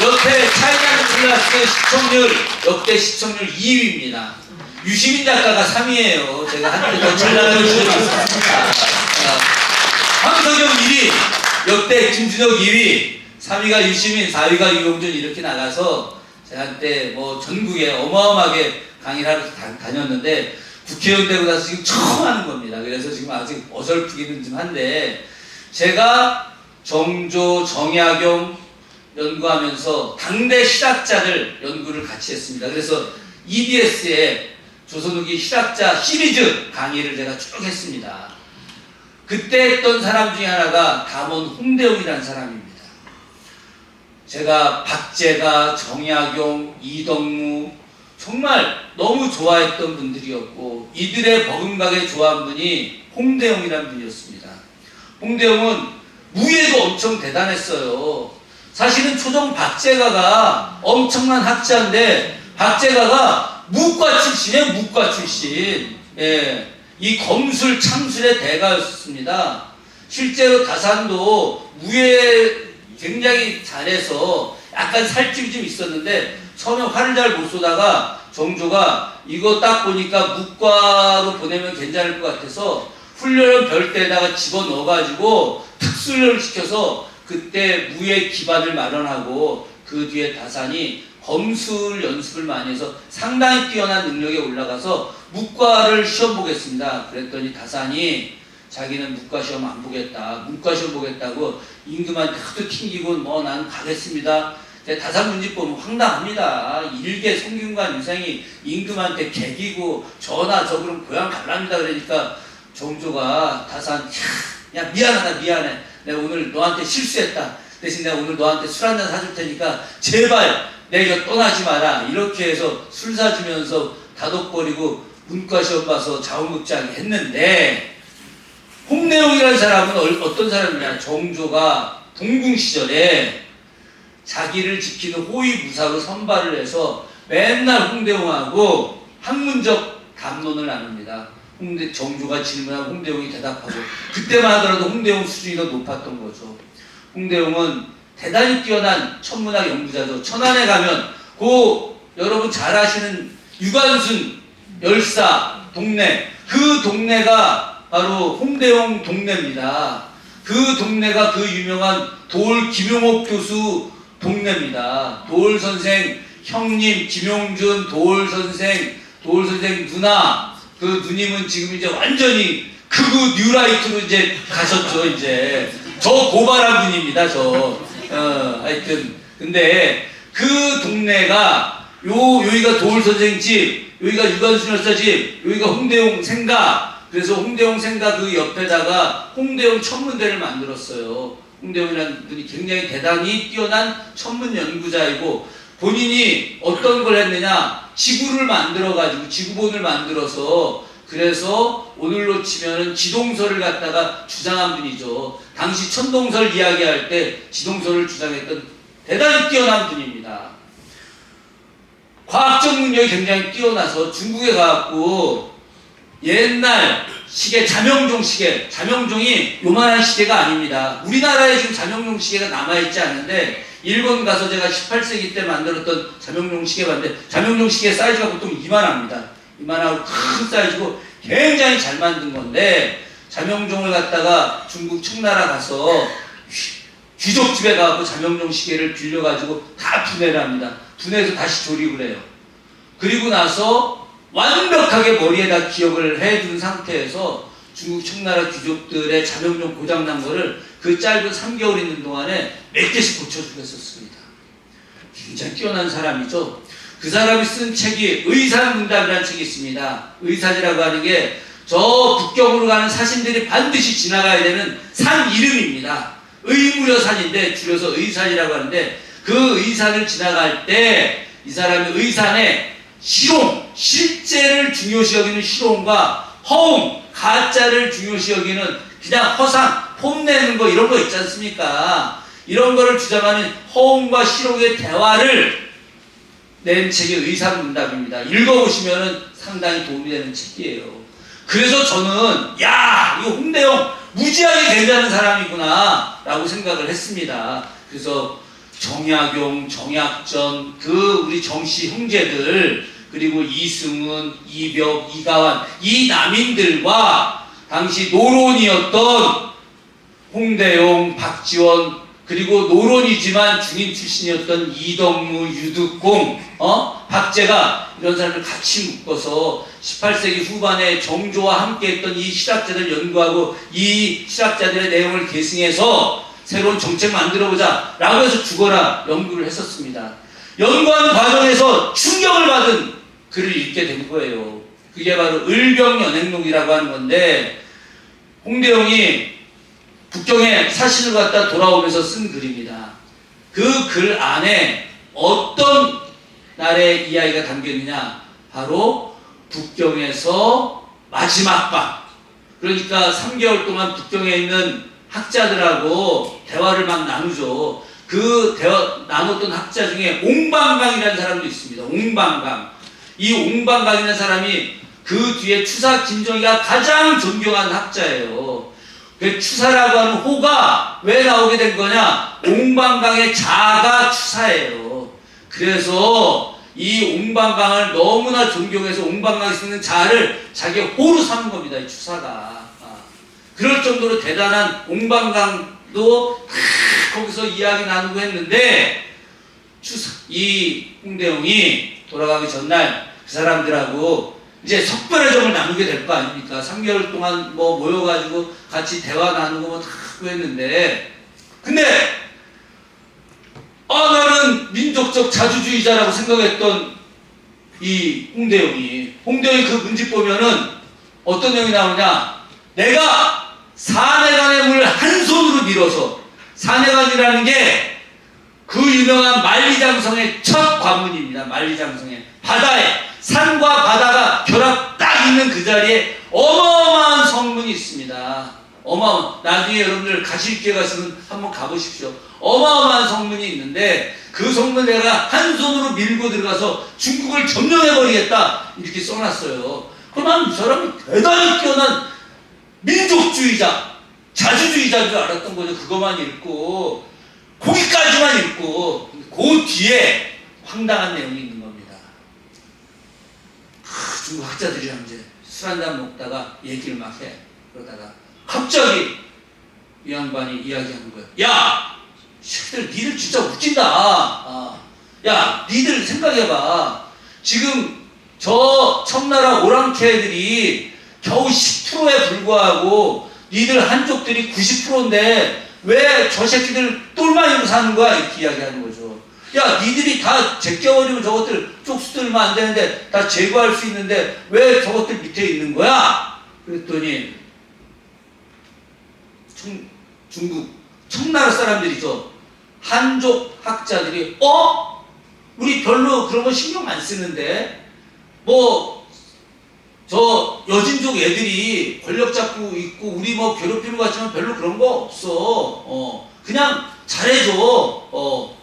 여태 차이나는 클래스 시청률, 역대 시청률 2위입니다. 유시민 작가가 3위예요. 제가 한때 더 잘 나가는 분이 있었습니다. 황석영 1위, 역대 김준혁 2위, 3위가 유시민, 4위가 유용준 이렇게 나가서 제가 한때 뭐 전국에 어마어마하게 강의를 하러 다녔는데 국회의원 되고 나서 지금 처음 하는 겁니다. 그래서 지금 아직 어설프기는 좀 한데, 제가 정조, 정약용 연구하면서 당대 실학자들 연구를 같이 했습니다. 그래서 EBS에 조선 후기 실학자 시리즈 강의를 제가 쭉 했습니다. 그때 했던 사람 중에 하나가 담원 홍대웅이라는 사람입니다. 제가 박제가, 정약용, 이덕무 정말 너무 좋아했던 분들이었고, 이들의 버금가게 좋아한 분이 홍대웅이라는 분이었습니다. 홍대웅은 무예도 엄청 대단했어요. 사실은 초정 박제가가 엄청난 학자인데, 박제가가 무과 출신이에요. 무과 출신. 예, 이 검술 참술의 대가였습니다. 실제로 다산도 무예 굉장히 잘해서 약간 살집이 좀 있었는데, 처음에 화를 잘 못 쏘다가 정조가 이거 딱 보니까 무과로 보내면 괜찮을 것 같아서 훈련을 별대에다가 집어넣어가지고 특수훈련을 시켜서 그때 무예 기반을 마련하고, 그 뒤에 다산이 검술 연습을 많이 해서 상당히 뛰어난 능력에 올라가서 무과를 시험 보겠습니다. 그랬더니 다산이 자기는 무과 시험 안 보겠다, 문과 시험 보겠다고 임금한테 하도 튕기고 뭐 난 가겠습니다. 다산 문집 보면 황당합니다. 일개 성균관 유생이 임금한테 개기고 저나 저 그럼 고향 갈랍니다. 그러니까 정조가 다산, 야 미안하다, 미안해. 내가 오늘 너한테 실수했다. 대신 내가 오늘 너한테 술 한잔 사줄 테니까 제발 내가 떠나지 마라. 이렇게 해서 술 사주면서 다독거리고 문과 시험 봐서 자원급제하게 했는데, 홍대웅이라는 사람은 어떤 사람이냐? 정조가 동궁 시절에 자기를 지키는 호위무사로 선발을 해서 맨날 홍대웅하고 학문적 담론을 나눕니다. 정조가 질문하고 홍대웅이 대답하고, 그때만 하더라도 홍대웅 수준이 더 높았던 거죠. 홍대웅은 대단히 뛰어난 천문학 연구자죠. 천안에 가면 여러분 잘 아시는 유관순 열사 동네, 그 동네가 바로 홍대웅 동네입니다. 그 동네가 그 유명한 돌 김용옥 교수 동네입니다. 돌 선생 형님 김용준, 돌 선생 누나, 그 누님은 지금 이제 완전히 극우 뉴라이트로 이제 가셨죠. 이제 저 고발한 분입니다. 하여튼 근데 그 동네가 여기가 도울 선생 집, 여기가 유관순 열사 집, 여기가 홍대용 생가. 그래서 홍대용 생가 그 옆에다가 홍대용 천문대를 만들었어요. 홍대용이라는 분이 굉장히 대단히 뛰어난 천문 연구자이고, 본인이 어떤 걸 했느냐, 지구를 만들어가지고 지구본을 만들어서, 그래서 오늘로 치면은 지동설을 갖다가 주장한 분이죠. 당시 천동설 이야기할 때 지동설을 주장했던 대단히 뛰어난 분입니다. 과학적 능력이 굉장히 뛰어나서 중국에 가갖고 옛날 시계, 자명종 시계, 자명종이 요만한 시계가 아닙니다. 우리나라에 지금 자명종 시계가 남아있지 않은데, 일본 가서 제가 18세기 때 만들었던 자명종 시계 봤는데, 자명종 시계 사이즈가 보통 이만합니다. 이만하고 큰 사이즈고 굉장히 잘 만든 건데, 자명종을 갖다가 중국 청나라 가서 귀족집에 가서 자명종 시계를 빌려가지고 다 분해를 합니다. 분해해서 다시 조립을 해요. 그리고 나서 완벽하게 머리에다 기억을 해둔 상태에서 중국 청나라 귀족들의 자명종 고장난 거를 그 짧은 3개월 있는 동안에 몇 개씩 고쳐주겠었습니다. 굉장히 뛰어난 사람이죠. 그 사람이 쓴 책이 의사문답이라는 책이 있습니다. 의사지라고 하는 게 저 북경으로 가는 사신들이 반드시 지나가야 되는 산 이름입니다. 의무려산인데 줄여서 의산이라고 하는데, 그 의산을 지나갈 때 이 사람이 의산에 실용, 실제를 중요시 여기는 실용과 허움, 가짜를 중요시 여기는 그냥 허상, 폼내는 거 이런 거 있지 않습니까? 이런 거를 주장하는 허움과 실용의 대화를 낸 책이 의사문답입니다. 읽어보시면은 상당히 도움이 되는 책이에요. 그래서 저는 야, 이거 홍대용 무지하게 괜찮은 사람이구나 라고 생각을 했습니다. 그래서 정약용, 정약전, 그 우리 정씨 형제들, 그리고 이승훈, 이벽, 이가완, 이 남인들과 당시 노론이었던 홍대용, 박지원, 그리고 노론이지만 중인 출신이었던 이덕무, 유득공, 박재가, 이런 사람을 같이 묶어서 18세기 후반에 정조와 함께 했던 이 실학자들 연구하고 이 실학자들의 내용을 계승해서 새로운 정책 만들어보자 라고 해서 죽어라 연구를 했었습니다. 연구하는 과정에서 충격을 받은 글을 읽게 된 거예요. 그게 바로 을병연행록이라고 하는 건데, 홍대용이 북경에 사신을 갖다 돌아오면서 쓴 글입니다. 그 글 안에 어떤 날의 이야기가 담겨있느냐, 바로 북경에서 마지막 밤, 그러니까 3개월 동안 북경에 있는 학자들하고 대화를 막 나누죠. 그 나눴던 학자 중에 옹방강이라는 사람도 있습니다. 옹방강. 이 옹방강이라는 사람이 그 뒤에 추사 김정희가 가장 존경하는 학자예요. 그 추사라고 하는 호가 왜 나오게 된 거냐? 옹방강의 자가 추사예요. 그래서 이 옹방강을 너무나 존경해서 옹방강에 쓰는 자를 자기 호로 삼은 겁니다. 이 추사가. 그럴 정도로 대단한 옹방강도 거기서 이야기 나누고 했는데, 이 홍대용이 돌아가기 전날 그 사람들하고 이제 석별의 점을 나누게 될 거 아닙니까? 3개월 동안 뭐 모여가지고 같이 대화 나누고 뭐 다 하고 했는데, 근데 나는 민족적 자주주의자라고 생각했던 이 홍대용이 그 문집 보면은 어떤 내용이 나오냐? 내가 산해관의 물을 한 손으로 밀어서, 산해관이라는 게 그 유명한 만리장성의 첫 관문입니다. 만리장성의 바다에, 산과 바다가 결합 딱 있는 그 자리에 어마어마한 성문이 있습니다. 나중에 여러분들 가실 기회가 있으면 한번 가보십시오. 어마어마한 성문이 있는데, 그 성문 내가 한 손으로 밀고 들어가서 중국을 점령해버리겠다 이렇게 써놨어요. 그럼 이 사람이 대단히 뛰어난 민족주의자, 자주주의자인 줄 알았던 거죠. 그것만 읽고, 거기까지만 읽고, 그 뒤에 황당한 내용이 있는 겁니다. 중국 학자들이랑 이제 술 한잔 먹다가 얘기를 막 해. 그러다가 갑자기 이 양반이 이야기하는 거예요. 야! 새끼들 니들 진짜 웃긴다. 야, 니들 생각해봐. 지금 저 청나라 오랑캐들이 겨우 10%에 불과하고 니들 한족들이 90%인데 왜 저 새끼들 똘마니로 사는 거야? 이렇게 이야기하는 거죠. 야, 니들이 다 제껴버리면 저것들 쪽수들면 안 되는데 다 제거할 수 있는데 왜 저것들 밑에 있는 거야? 그랬더니 중국 청나라 사람들이죠. 한족 학자들이 우리 별로 그런 거 신경 안 쓰는데 뭐 저 여진족 애들이 권력 잡고 있고 우리 뭐 괴롭히는 것 같지만 별로 그런 거 없어. 그냥 잘해줘. 뭐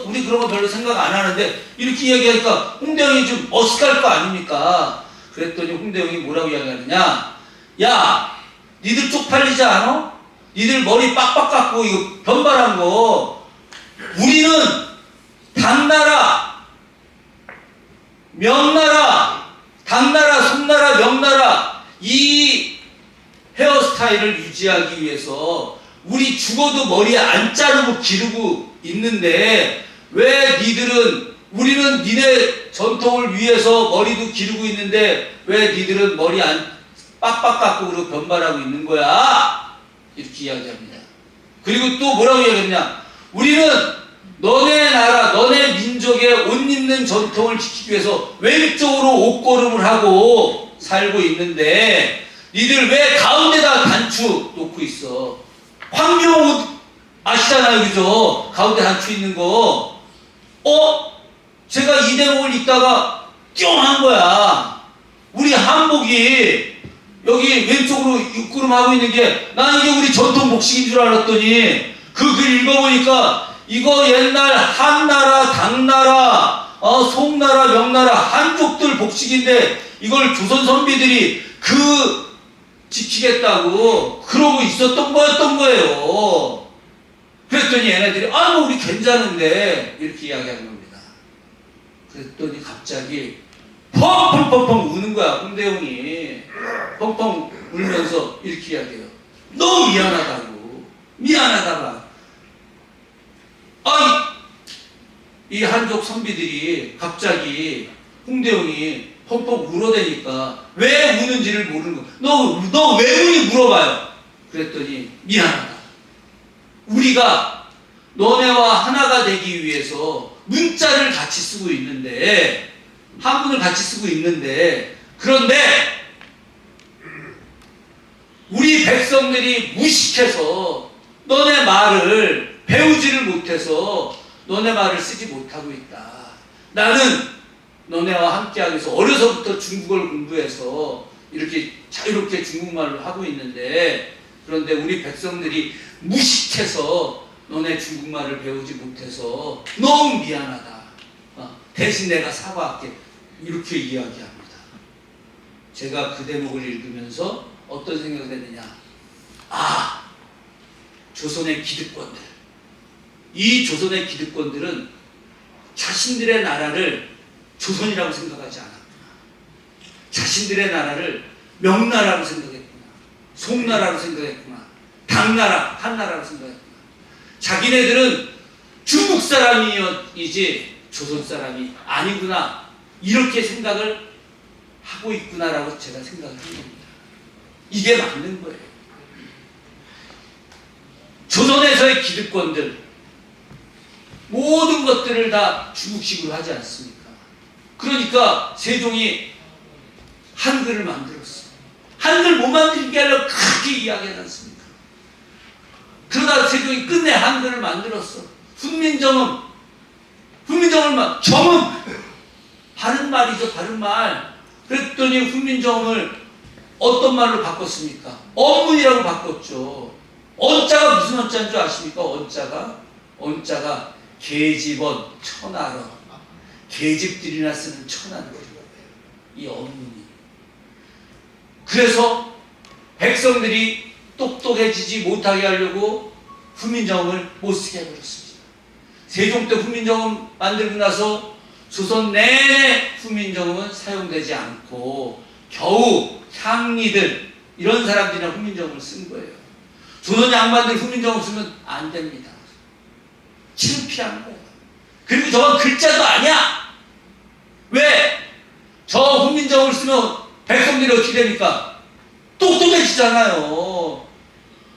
우리 그런 거 별로 생각 안 하는데 이렇게 이야기하니까 홍대영이 좀 어색할 거 아닙니까? 그랬더니 홍대영이 뭐라고 이야기하느냐? 야, 니들 쪽팔리지 않아? 니들 머리 빡빡 깎고 이거 변발한 거 우리는 당나라, 명나라, 당나라, 송나라, 명나라 이 헤어스타일을 유지하기 위해서 우리 죽어도 머리 안 자르고 기르고 있는데 왜 우리는 니네 전통을 위해서 머리도 기르고 있는데 왜 니들은 머리 안 빡빡 깎고 그러고 변발하고 있는 거야? 이렇게 이야기합니다. 그리고 또 뭐라고 이야기하냐? 우리는 너네 나라, 너네 민족의 옷 입는 전통을 지키기 위해서 외국적으로 옷걸음을 하고 살고 있는데 니들 왜 가운데다 단추 놓고 있어? 황경 옷 아시잖아요, 그죠? 가운데 단추 있는 거. 제가 이 대목을 읽다가 띵한 거야. 우리 한복이 여기 왼쪽으로 육구름하고 있는 게 난 이게 우리 전통 복식인 줄 알았더니 그 글 읽어보니까 이거 옛날 한나라, 당나라, 송나라, 명나라 한족들 복식인데 이걸 조선 선비들이 지키겠다고 그러고 있었던 거였던 거예요. 그랬더니 얘네들이 뭐 우리 괜찮은데 이렇게 이야기하는 겁니다. 그랬더니 갑자기 펑펑펑펑 우는 거야. 홍대영이 펑펑 울면서 이렇게 이야기해요. 너무 미안하다고. 이 한족 선비들이 갑자기 홍대영이 펑펑 울어대니까 왜 우는지를 모르는 거야. 너 왜 우니 물어봐요. 그랬더니 미안하다. 우리가 너네와 하나가 되기 위해서 문자를 같이 쓰고 있는데 한문을 같이 쓰고 있는데 그런데 우리 백성들이 무식해서 너네 말을 배우지를 못해서 너네 말을 쓰지 못하고 있다. 나는 너네와 함께하기 위해서 어려서부터 중국어를 공부해서 이렇게 자유롭게 중국말로 하고 있는데 그런데 우리 백성들이 무식해서 너네 중국말을 배우지 못해서 너무 미안하다. 대신 내가 사과할게. 이렇게 이야기합니다. 제가 그 대목을 읽으면서 어떤 생각이 드느냐. 조선의 기득권들. 이 조선의 기득권들은 자신들의 나라를 조선이라고 생각하지 않았구나. 자신들의 나라를 명나라로 생각했구나. 송나라로 생각했구나. 당나라, 한나라로 생각했구나. 자기네들은 중국 사람이지 조선 사람이 아니구나. 이렇게 생각을 하고 있구나라고 제가 생각을 한 겁니다. 이게 맞는 거예요. 조선에서의 기득권들 모든 것들을 다 중국식으로 하지 않습니까? 그러니까 세종이 한글을 만들었어. 한글 못 만들게 하려고 크게 이야기하지 않습니까? 그러다 세종이 끝내 한글을 만들었어. 훈민정음 정음 바른 말이죠. 바른 말. 그랬더니 훈민정음을 어떤 말로 바꿨습니까? 언문이라고 바꿨죠. 언자가 무슨 언자인 줄 아십니까? 언자가 계집언, 천하러. 계집들이나 쓰는 천하는 이 언문이. 그래서 백성들이 똑똑해지지 못하게 하려고 훈민정음을 못 쓰게 해버렸습니다. 세종 때 훈민정음 만들고 나서 조선 내내 훈민정음은 사용되지 않고 겨우 향리들 이런 사람들이나 훈민정음을 쓴 거예요. 조선 양반들 훈민정음 쓰면 안 됩니다. 창피한 거예요. 그리고 저건 글자도 아니야. 왜? 저 훈민정음을 쓰면 백성들이 어떻게 됩니까? 똑똑해지잖아요.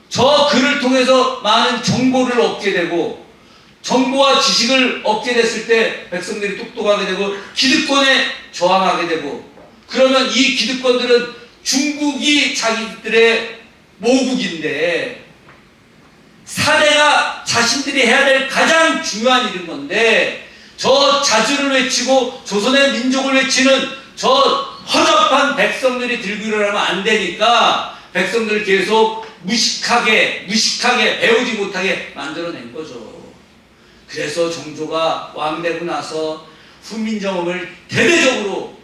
저 글을 통해서 많은 정보를 얻게 되고 정보와 지식을 얻게 됐을 때 백성들이 똑똑하게 되고 기득권에 저항하게 되고, 그러면 이 기득권들은 중국이 자기들의 모국인데 사대가 자신들이 해야 될 가장 중요한 일인 건데, 저 자주를 외치고 조선의 민족을 외치는 저 허접한 백성들이 들고 일어나면 안 되니까 백성들을 계속 무식하게 배우지 못하게 만들어낸 거죠. 그래서 정조가 왕되고 나서 훈민정음을 대대적으로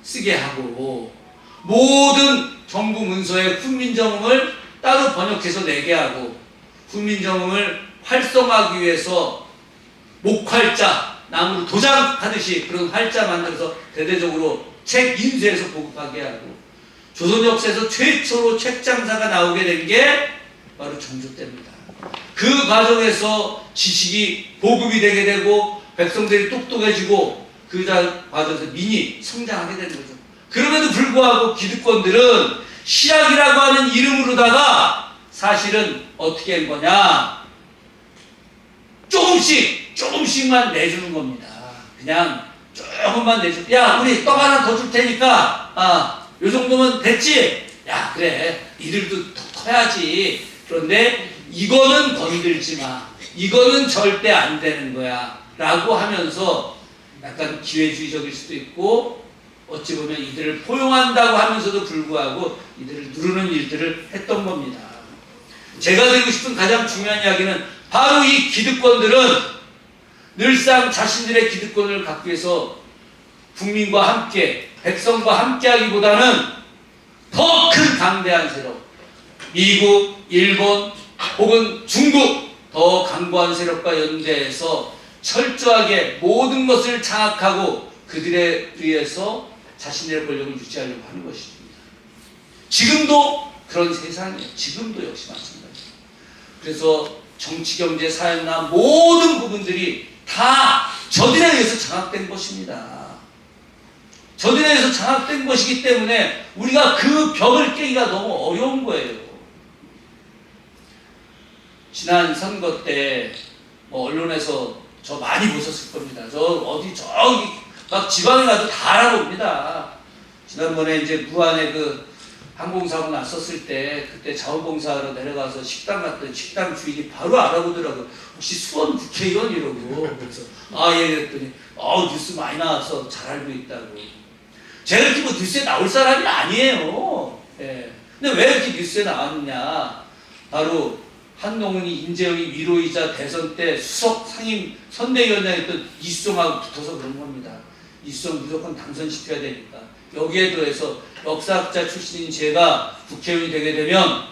쓰게 하고, 모든 정부 문서에 훈민정음을 따로 번역해서 내게 하고, 훈민정음을 활성화하기 위해서 목활자, 나무로 도장하듯이 그런 활자 만들어서 대대적으로 책 인쇄해서 보급하게 하고, 조선 역사에서 최초로 책 장사가 나오게 된 게 바로 정조 때입니다. 그 과정에서 지식이 보급이 되게 되고 백성들이 똑똑해지고 그 과정에서 민이 성장하게 되는 거죠. 그럼에도 불구하고 기득권들은 신학이라고 하는 이름으로다가 사실은 어떻게 한 거냐, 조금씩만 내주는 겁니다. 그냥 조금만 내주. 야, 우리 떡 하나 더 줄 테니까 요 정도면 됐지? 야, 그래, 이들도 더 커야지. 그런데 이거는 건들지 마, 이거는 절대 안 되는 거야 라고 하면서 약간 기회주의적일 수도 있고, 어찌 보면 이들을 포용한다고 하면서도 불구하고 이들을 누르는 일들을 했던 겁니다. 제가 드리고 싶은 가장 중요한 이야기는 바로 이 기득권들은 늘상 자신들의 기득권을 갖기 위해서 국민과 함께, 백성과 함께 하기보다는 더 큰 강대한 세력, 미국, 일본 혹은 중국, 더 강고한 세력과 연대해서 철저하게 모든 것을 장악하고 그들에 의해서 자신들의 권력을 유지하려고 하는 것입니다. 지금도 그런 세상이에요. 지금도 역시 마찬가지입니다. 그래서 정치, 경제, 사회나 모든 부분들이 다 저들에 의해서 장악된 것입니다. 저들에 의해서 장악된 것이기 때문에 우리가 그 벽을 깨기가 너무 어려운 거예요. 지난 선거 때 언론에서 저 많이 보셨을 겁니다. 저 어디 저기 막 지방에 가도 다 알아봅니다. 지난번에 이제 무안에 그 항공사고 났었을 때 그때 자원봉사하러 내려가서 식당 갔더니 식당 주인이 바로 알아보더라고요. 혹시 수원 국회의원 이러고. 그래서 예, 그랬더니 뉴스 많이 나와서 잘 알고 있다고. 제가 이렇게 뭐 뉴스에 나올 사람이 아니에요. 예. 근데 왜 이렇게 뉴스에 나왔느냐? 바로 한동훈이, 인재영이 위로이자 대선 때 수석 상임 선대위원장이었던 이수정하고 붙어서 그런 겁니다. 이수정 무조건 당선시켜야 되니까. 여기에 더해서 역사학자 출신인 제가 국회의원이 되게 되면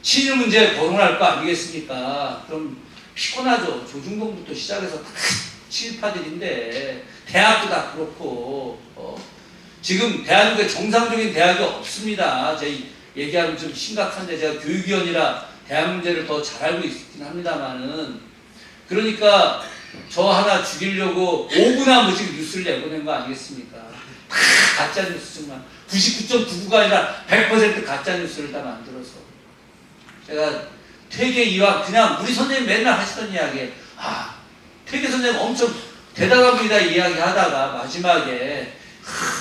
친일 문제에 거론할 거 아니겠습니까? 그럼 피곤하죠. 조중동부터 시작해서 다 친일파들인데, 대학도 다 그렇고, 지금 대한민국에 정상적인 대학이 없습니다. 제가 얘기하면 좀 심각한데, 제가 교육위원이라 대학 문제를 더 잘 알고 있긴 합니다만은, 그러니까 저 하나 죽이려고 5분 한 번씩 뉴스를 내보낸 거 아니겠습니까? 다 가짜 뉴스, 정말 99.99가 아니라 100% 가짜 뉴스를 다 만들어서. 제가 퇴계 이황, 그냥 우리 선생님 맨날 하시던 이야기, 퇴계 선생님 엄청 대단한 분이다 이야기 하다가 마지막에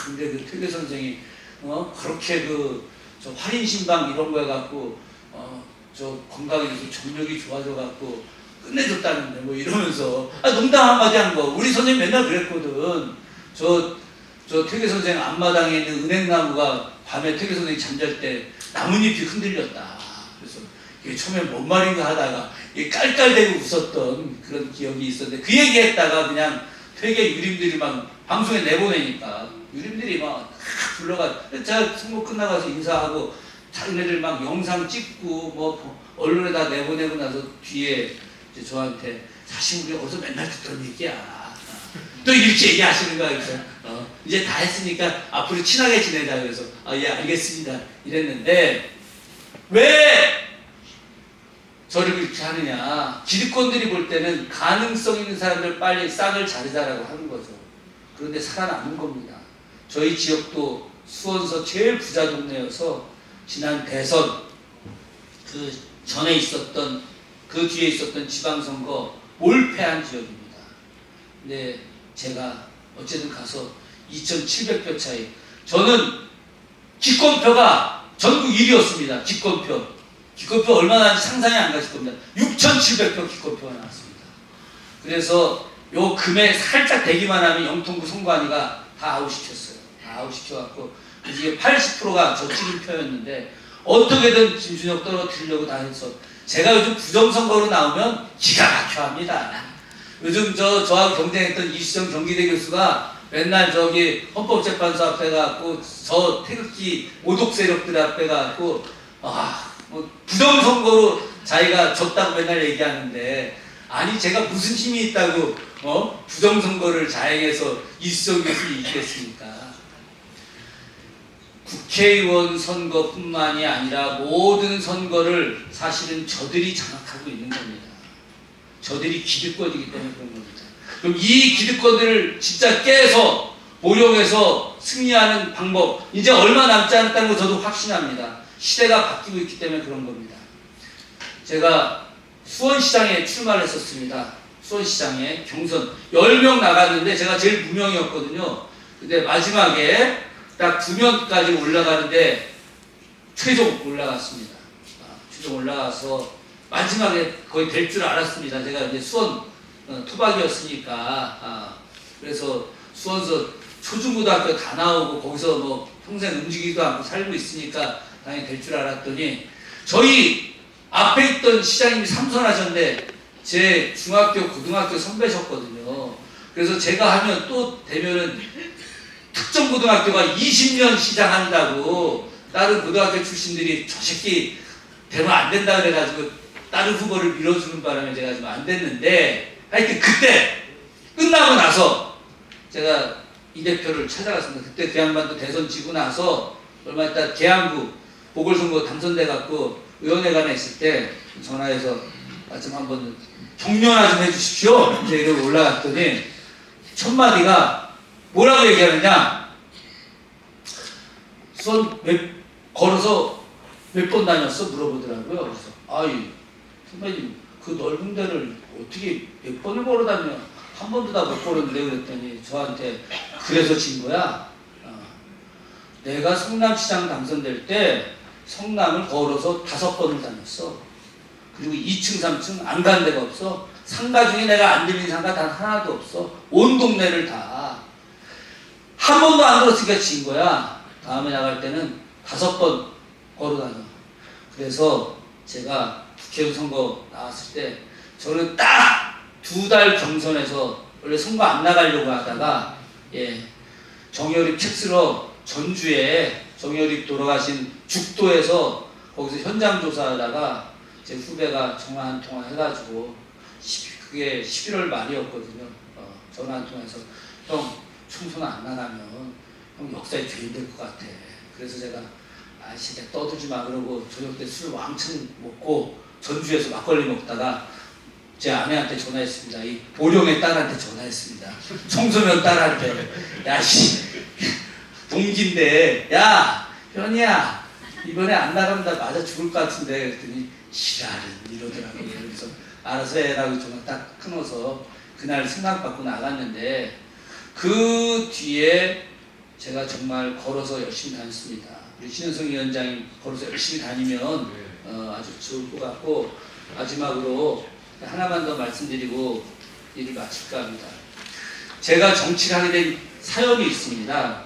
근데 그 퇴계 선생이 그렇게 저 활인신방 이런 거 해갖고 저 건강이 돼서 정력이 좋아져갖고 끝내줬다는데 뭐 이러면서 농담 한마디 한 거. 우리 선생님 맨날 그랬거든. 저 퇴계 선생 앞마당에 있는 은행나무가 밤에 퇴계 선생이 잠잘 때 나뭇잎이 흔들렸다. 그래서 이게 처음에 뭔 말인가 하다가 이게 깔깔대고 웃었던 그런 기억이 있었는데, 그 얘기했다가 그냥 퇴계 유림들이 막 방송에 내보내니까 유림들이 막 불러가. 제가 선거 끝나가서 인사하고 자기네들 막 영상 찍고 뭐 언론에다 내보내고 나서 뒤에 이제 저한테 사실 우리 어디서 맨날 듣던 얘기야. 또 이렇게 얘기하시는 거야. 그래서 이제 다 했으니까 앞으로 친하게 지내자. 그래서 예, 알겠습니다 이랬는데, 왜 저를 그렇게 하느냐? 기득권들이 볼 때는 가능성 있는 사람들 빨리 싹을 자르자라고 하는 거죠. 그런데 살아남은 겁니다. 저희 지역도 수원서 제일 부자 동네여서 지난 대선 그 전에 있었던, 그 뒤에 있었던 지방선거 몰패한 지역입니다. 근데 제가 어쨌든 가서 2,700표 차이. 저는 기권표가 전국 1위였습니다. 기권표 얼마나 하는지 상상이 안 가실 겁니다. 6,700표 기권표가 나왔습니다. 그래서 요 금에 살짝 되기만 하면 영통구 선관위가 다 아웃시켰어요. 다 아웃시켜갖고 이게 80%가 저쪽인 표였는데 어떻게든 김준혁 떨어뜨리려고 다 해서 제가 요즘 부정선거로 나오면 기가 막혀 합니다. 요즘 저하고 경쟁했던 이수정 경기대 교수가 맨날 저기 헌법재판소 앞에 가고 저 태극기 모독 세력들 앞에 가고 뭐 부정선거로 자기가 졌다고 맨날 얘기하는데 아니 제가 무슨 힘이 있다고 부정선거를 자행해서 이수정 교수를 이기겠습니까? 국회의원 선거뿐만이 아니라 모든 선거를 사실은 저들이 장악하고 있는 겁니다. 저들이 기득권이기 때문에 그런 겁니다. 그럼 이 기득권들을 진짜 깨서 보령해서 승리하는 방법 이제 얼마 남지 않았다는 거 저도 확신합니다. 시대가 바뀌고 있기 때문에 그런 겁니다. 제가 수원시장에 출마를 했었습니다. 수원시장에 경선 10명 나갔는데 제가 제일 무명이었거든요. 근데 마지막에 딱 2명까지 올라가는데 최종 올라갔습니다. 최종 올라가서 마지막에 거의 될 줄 알았습니다. 제가 이제 수원 토박이었으니까 그래서 수원서 초중고등학교 다 나오고 거기서 뭐 평생 움직이지도 않고 살고 있으니까 당연히 될 줄 알았더니 저희 앞에 있던 시장님이 삼선하셨는데 제 중학교 고등학교 선배셨거든요. 그래서 제가 하면 또 되면은 특정 고등학교가 20년 시장 한다고 다른 고등학교 출신들이 저 새끼 되면 안 된다 그래가지고 다른 후보를 밀어주는 바람에 제가 좀 안 됐는데 하여튼 그때 끝나고 나서 제가 이 대표를 찾아갔습니다. 그때 그 양반도 대선 지고 나서 얼마 있다 계양구 보궐선거 당선돼갖고 의원회관에 있을 때 전화해서 좀 한번 격려나 좀 해주십시오. 이제 이러고 올라갔더니 첫 마디가 뭐라고 얘기하느냐? 수원 걸어서 몇 번 다녔어? 물어보더라고요. 그래서 아이 선배님 그 넓은 데를 어떻게 몇 번을 걸어 다녀? 한 번도 다 못 걸었는데 그랬더니 저한테 그래서 진 거야. 내가 성남시장 당선될 때 성남을 걸어서 5번을 다녔어. 그리고 2층, 3층 안 간 데가 없어. 상가 중에 내가 안 들린 상가 단 하나도 없어. 온 동네를 다. 한 번도 안 걸었으니까 진 거야. 다음에 나갈 때는 5번 걸어 다녀. 그래서 제가 국회의원 선거 나왔을 때 저는 딱 2달 경선에서 원래 선거 안 나가려고 하다가 정여립 책쓰러 전주에 정여립 돌아가신 죽도에서 거기서 현장 조사하다가 제 후배가 전화 한 통화 해가지고 그게 11월 말이었거든요. 전화 한 통화해서 형 총선 안 나가면 형 역사에 죄인 될 것 같아. 그래서 제가 진짜 떠들지 마 그러고 저녁 때 술 왕창 먹고 전주에서 막걸리 먹다가 제 아내한테 전화했습니다. 이 보령의 딸한테 전화했습니다. 청소년 딸한테 야씨 동기인데 야 현이야 이번에 안 나가면 나 맞아 죽을 것 같은데 그랬더니 지랄은 이러더라고요. 그래서 알아서 해라고 전화 딱 끊어서 그날 생각받고 나갔는데 그 뒤에 제가 정말 걸어서 열심히 다녔습니다. 우리 신현성 위원장이 걸어서 열심히 다니면 아주 좋을 것 같고 마지막으로 하나만 더 말씀드리고 일을 마칠까 합니다. 제가 정치를 하게 된 사연이 있습니다.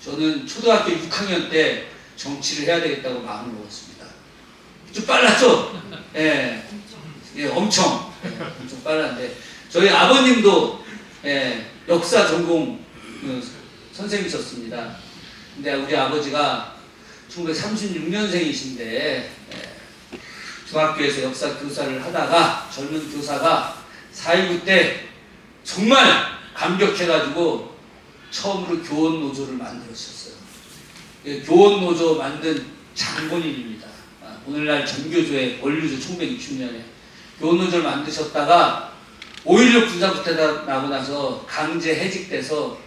저는 초등학교 6학년 때 정치를 해야 되겠다고 마음을 먹었습니다. 좀 빨랐죠? 엄청 빨랐는데 저희 아버님도 역사 전공 선생님이셨습니다. 근데 우리 아버지가 1936년생이신데 중학교에서 역사 교사를 하다가 젊은 교사가 4.19 때 정말 감격해가지고 처음으로 교원노조를 만들었었어요. 교원노조 만든 장본인입니다. 오늘날 전교조의 원류조 1960년에 교원노조를 만드셨다가 5.16 군사부대 나고 나서 강제 해직돼서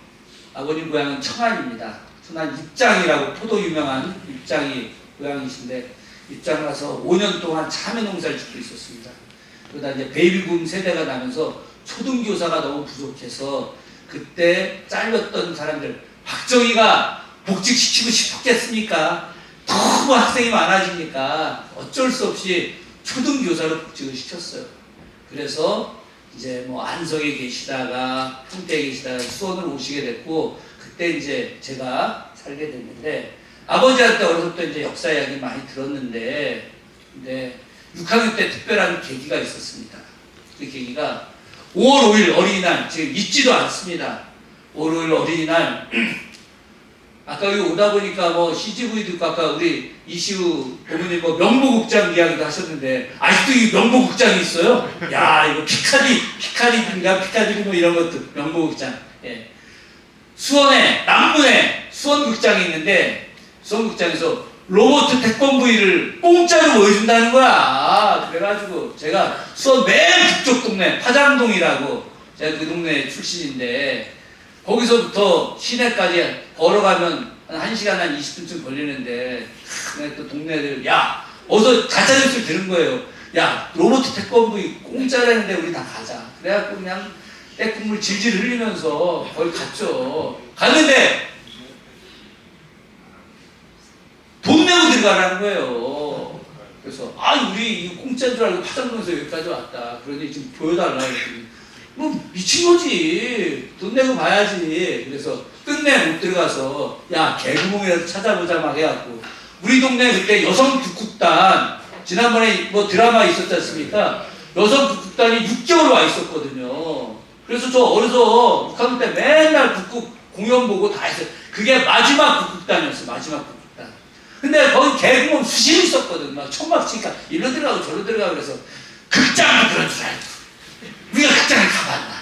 아버님 고향은 청안입니다. 청안 입장이라고 포도 유명한 입장이 고향이신데 입장 가서 5년 동안 참외 농사를 짓고 있었습니다. 그러다 이제 베이비붐 세대가 나면서 초등교사가 너무 부족해서 그때 잘렸던 사람들, 박정희가 복직시키고 싶었겠습니까? 너무 학생이 많아지니까 어쩔 수 없이 초등교사로 복직을 시켰어요. 그래서 이제 뭐 안성에 계시다가 평택에 계시다가 수원으로 오시게 됐고, 그때 이제 제가 살게 됐는데, 아버지한테 어렸을 때 이제 역사 이야기 많이 들었는데, 근데 6학년 때 특별한 계기가 있었습니다. 그 계기가 5월 5일 어린이날, 지금 잊지도 않습니다. 5월 5일 어린이날, 아까 여기 오다 보니까 뭐 CGV도 있고, 아까 우리 이시우 어머니 뭐 명보국장 이야기도 하셨는데, 아직도 이 명보국장이 있어요? 야, 이거 피카디인가 피카디리 뭐 이런 것도 명보국장. 예. 수원에, 남문에 수원극장이 있는데, 수원극장에서 로봇 태권브이를 공짜로 보여준다는 거야. 그래가지고 제가 수원 맨 북쪽 동네 파장동이라고, 제가 그 동네 출신인데 거기서부터 시내까지 걸어가면 한 1시간 한 20분쯤 걸리는데, 또 동네들 야 어서 가짜 뉴스를 들은 거예요. 야 로봇 태권브이 공짜라는데 우리 다 가자. 그래갖고 그냥 때국물 질질 흘리면서 거기 갔죠. 갔는데 돈 내고 들어가라는 거예요. 그래서 우리 이거 공짜인 줄 알고 파장동에서 여기까지 왔다. 그러니 지금 보여달라 했더니 뭐 미친 거지. 돈 내고 봐야지. 그래서 끝내 못 들어가서 야 개구멍이라도 찾아보자 막 해갖고, 우리 동네 그때 여성 북극단, 지난번에 뭐 드라마 있었지 않습니까? 여성 북극단이 6개월 와 있었거든요. 그래서 저 어려서 6학년 때 맨날 북극 공연 보고 다 했어요. 그게 마지막 북극단이었어요. 마지막 북극단. 근데 거기 개구멍 수시로 있었거든. 막 천막 치니까 일로 들어가고 저로 들어가고, 그래서 극장도 그런 줄 알고 우리가 극장을 가봤나.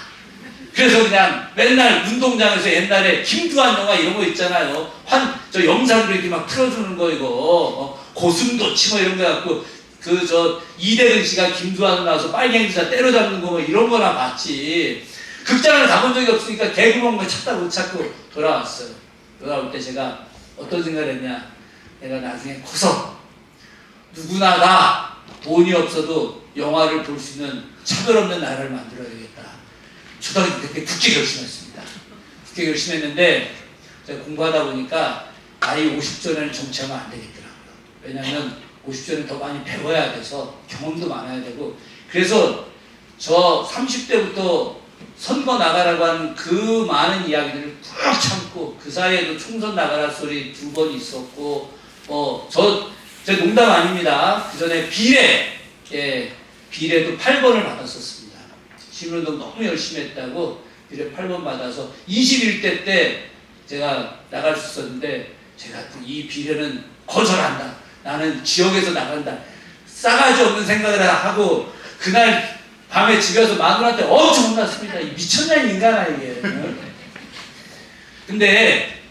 그래서 그냥 맨날 운동장에서 옛날에 김두한 영화 이런 거 있잖아요. 저 영상으로 이렇게 막 틀어주는 거 이거 고슴도치 뭐 이런 거 갖고, 이대근 씨가 김두한 나와서 빨갱이 기자 때려잡는 거 뭐 이런 거나 봤지. 극장을 가본 적이 없으니까 개구멍만 찾다 못 찾고 돌아왔어요. 돌아올 때 제가 어떤 생각을 했냐. 내가 나중에 커서 누구나 다 돈이 없어도 영화를 볼 수 있는 차별 없는 나라를 만들어야겠다. 초등학교 때 국회 결심했습니다. 국회 결심했는데 제가 공부하다 보니까 나이 50전에는 정치하면 안 되겠더라고요. 왜냐하면 50전에 더 많이 배워야 돼서 경험도 많아야 되고, 그래서 저 30대부터 선거 나가라고 하는 그 많은 이야기들을 꾹 참고, 그 사이에도 총선 나가라 소리 2번 있었고, 제 농담 아닙니다. 그 전에 비례도 8번을 받았었습니다. 시민운동 너무 열심히 했다고 비례 8번 받아서 21대 때 제가 나갈 수 있었는데, 제가 이 비례는 거절한다. 나는 지역에서 나간다. 싸가지 없는 생각을 하고 그날 밤에 집에 와서 마누라한테 엄청 혼났습니다. 이 미쳤냐 이 인간아 이게. 근데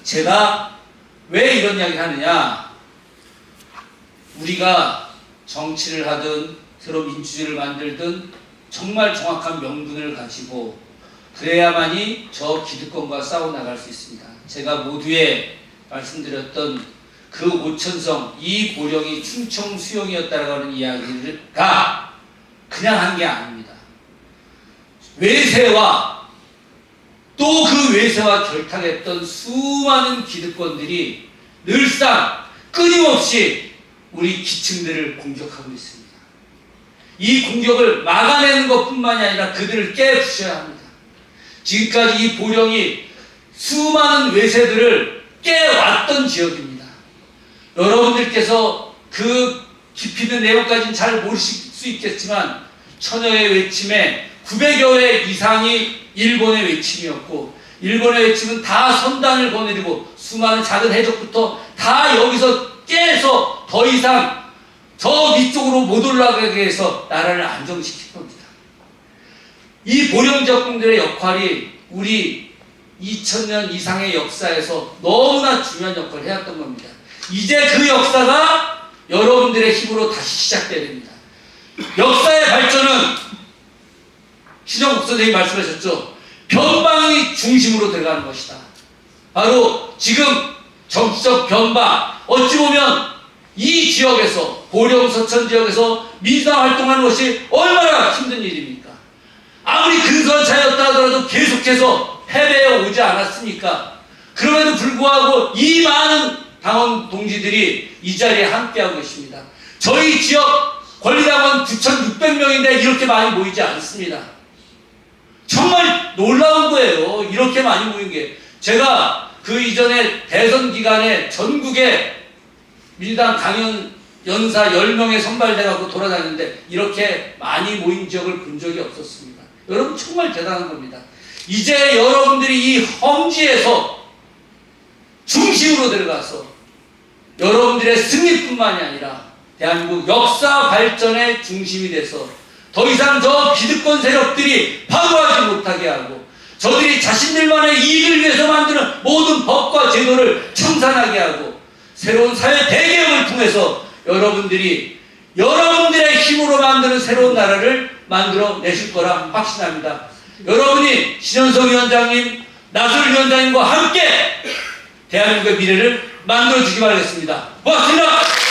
제가 왜 이런 이야기 하느냐. 우리가 정치를 하든 새로 민주주의를 만들든 정말 정확한 명분을 가지고 그래야만이 저 기득권과 싸워 나갈 수 있습니다. 제가 모두에 말씀드렸던 그 오천성, 이 보령이 충청 수용이었다라고 하는 이야기가 그냥 한 게 아닙니다. 외세와 또 그 외세와 결탁했던 수많은 기득권들이 늘상 끊임없이 우리 기층들을 공격하고 있습니다. 이 공격을 막아내는 것뿐만이 아니라 그들을 깨부셔야 합니다. 지금까지 이 보령이 수많은 외세들을 깨왔던 지역입니다. 여러분들께서 그 깊이 있는 내용까지는 잘 모르실 수 있겠지만, 천여의 외침에 900여 회 이상이 일본의 외침이었고, 일본의 외침은 다 선단을 거느리고 수많은 작은 해적부터 다 여기서 깨서 더 이상 저 위쪽으로 못 올라가게 해서 나라를 안정시킨 겁니다. 이 보령 적군들의 역할이 우리 2000년 이상의 역사에서 너무나 중요한 역할을 해왔던 겁니다. 이제 그 역사가 여러분들의 힘으로 다시 시작돼야 됩니다. 역사의 발전은 신영국 선생님이 말씀하셨죠. 변방이 중심으로 들어가는 것이다. 바로 지금 정치적 변방, 어찌 보면 이 지역에서, 보령 서천 지역에서 민주당 활동하는 것이 얼마나 힘든 일입니까? 아무리 근선차였다 하더라도 계속해서 패배해 오지 않았습니까? 그럼에도 불구하고 이 많은 당원 동지들이 이 자리에 함께하고 계십니다. 저희 지역 권리당원 9,600명인데 이렇게 많이 모이지 않습니다. 정말 놀라운 거예요. 이렇게 많이 모인 게. 제가 그 이전에 대선 기간에 전국에 민주당 강연 연사 10명에 선발돼갖고 돌아다녔는데 이렇게 많이 모인 지역을 본 적이 없었습니다. 여러분 정말 대단한 겁니다. 이제 여러분들이 이 험지에서 중심으로 들어가서 여러분들의 승리뿐만이 아니라 대한민국 역사 발전의 중심이 돼서 더 이상 저 기득권 세력들이 파괴하지 못하게 하고 저들이 자신들만의 이익을 위해서 만드는 모든 법과 제도를 청산하게 하고 새로운 사회 대개혁을 통해서 여러분들이 여러분들의 힘으로 만드는 새로운 나라를 만들어 내실 거라 확신합니다. 여러분이 신현석 위원장님, 나설 위원장님과 함께 대한민국의 미래를 만들어 주기 바라겠습니다. 고맙습니다.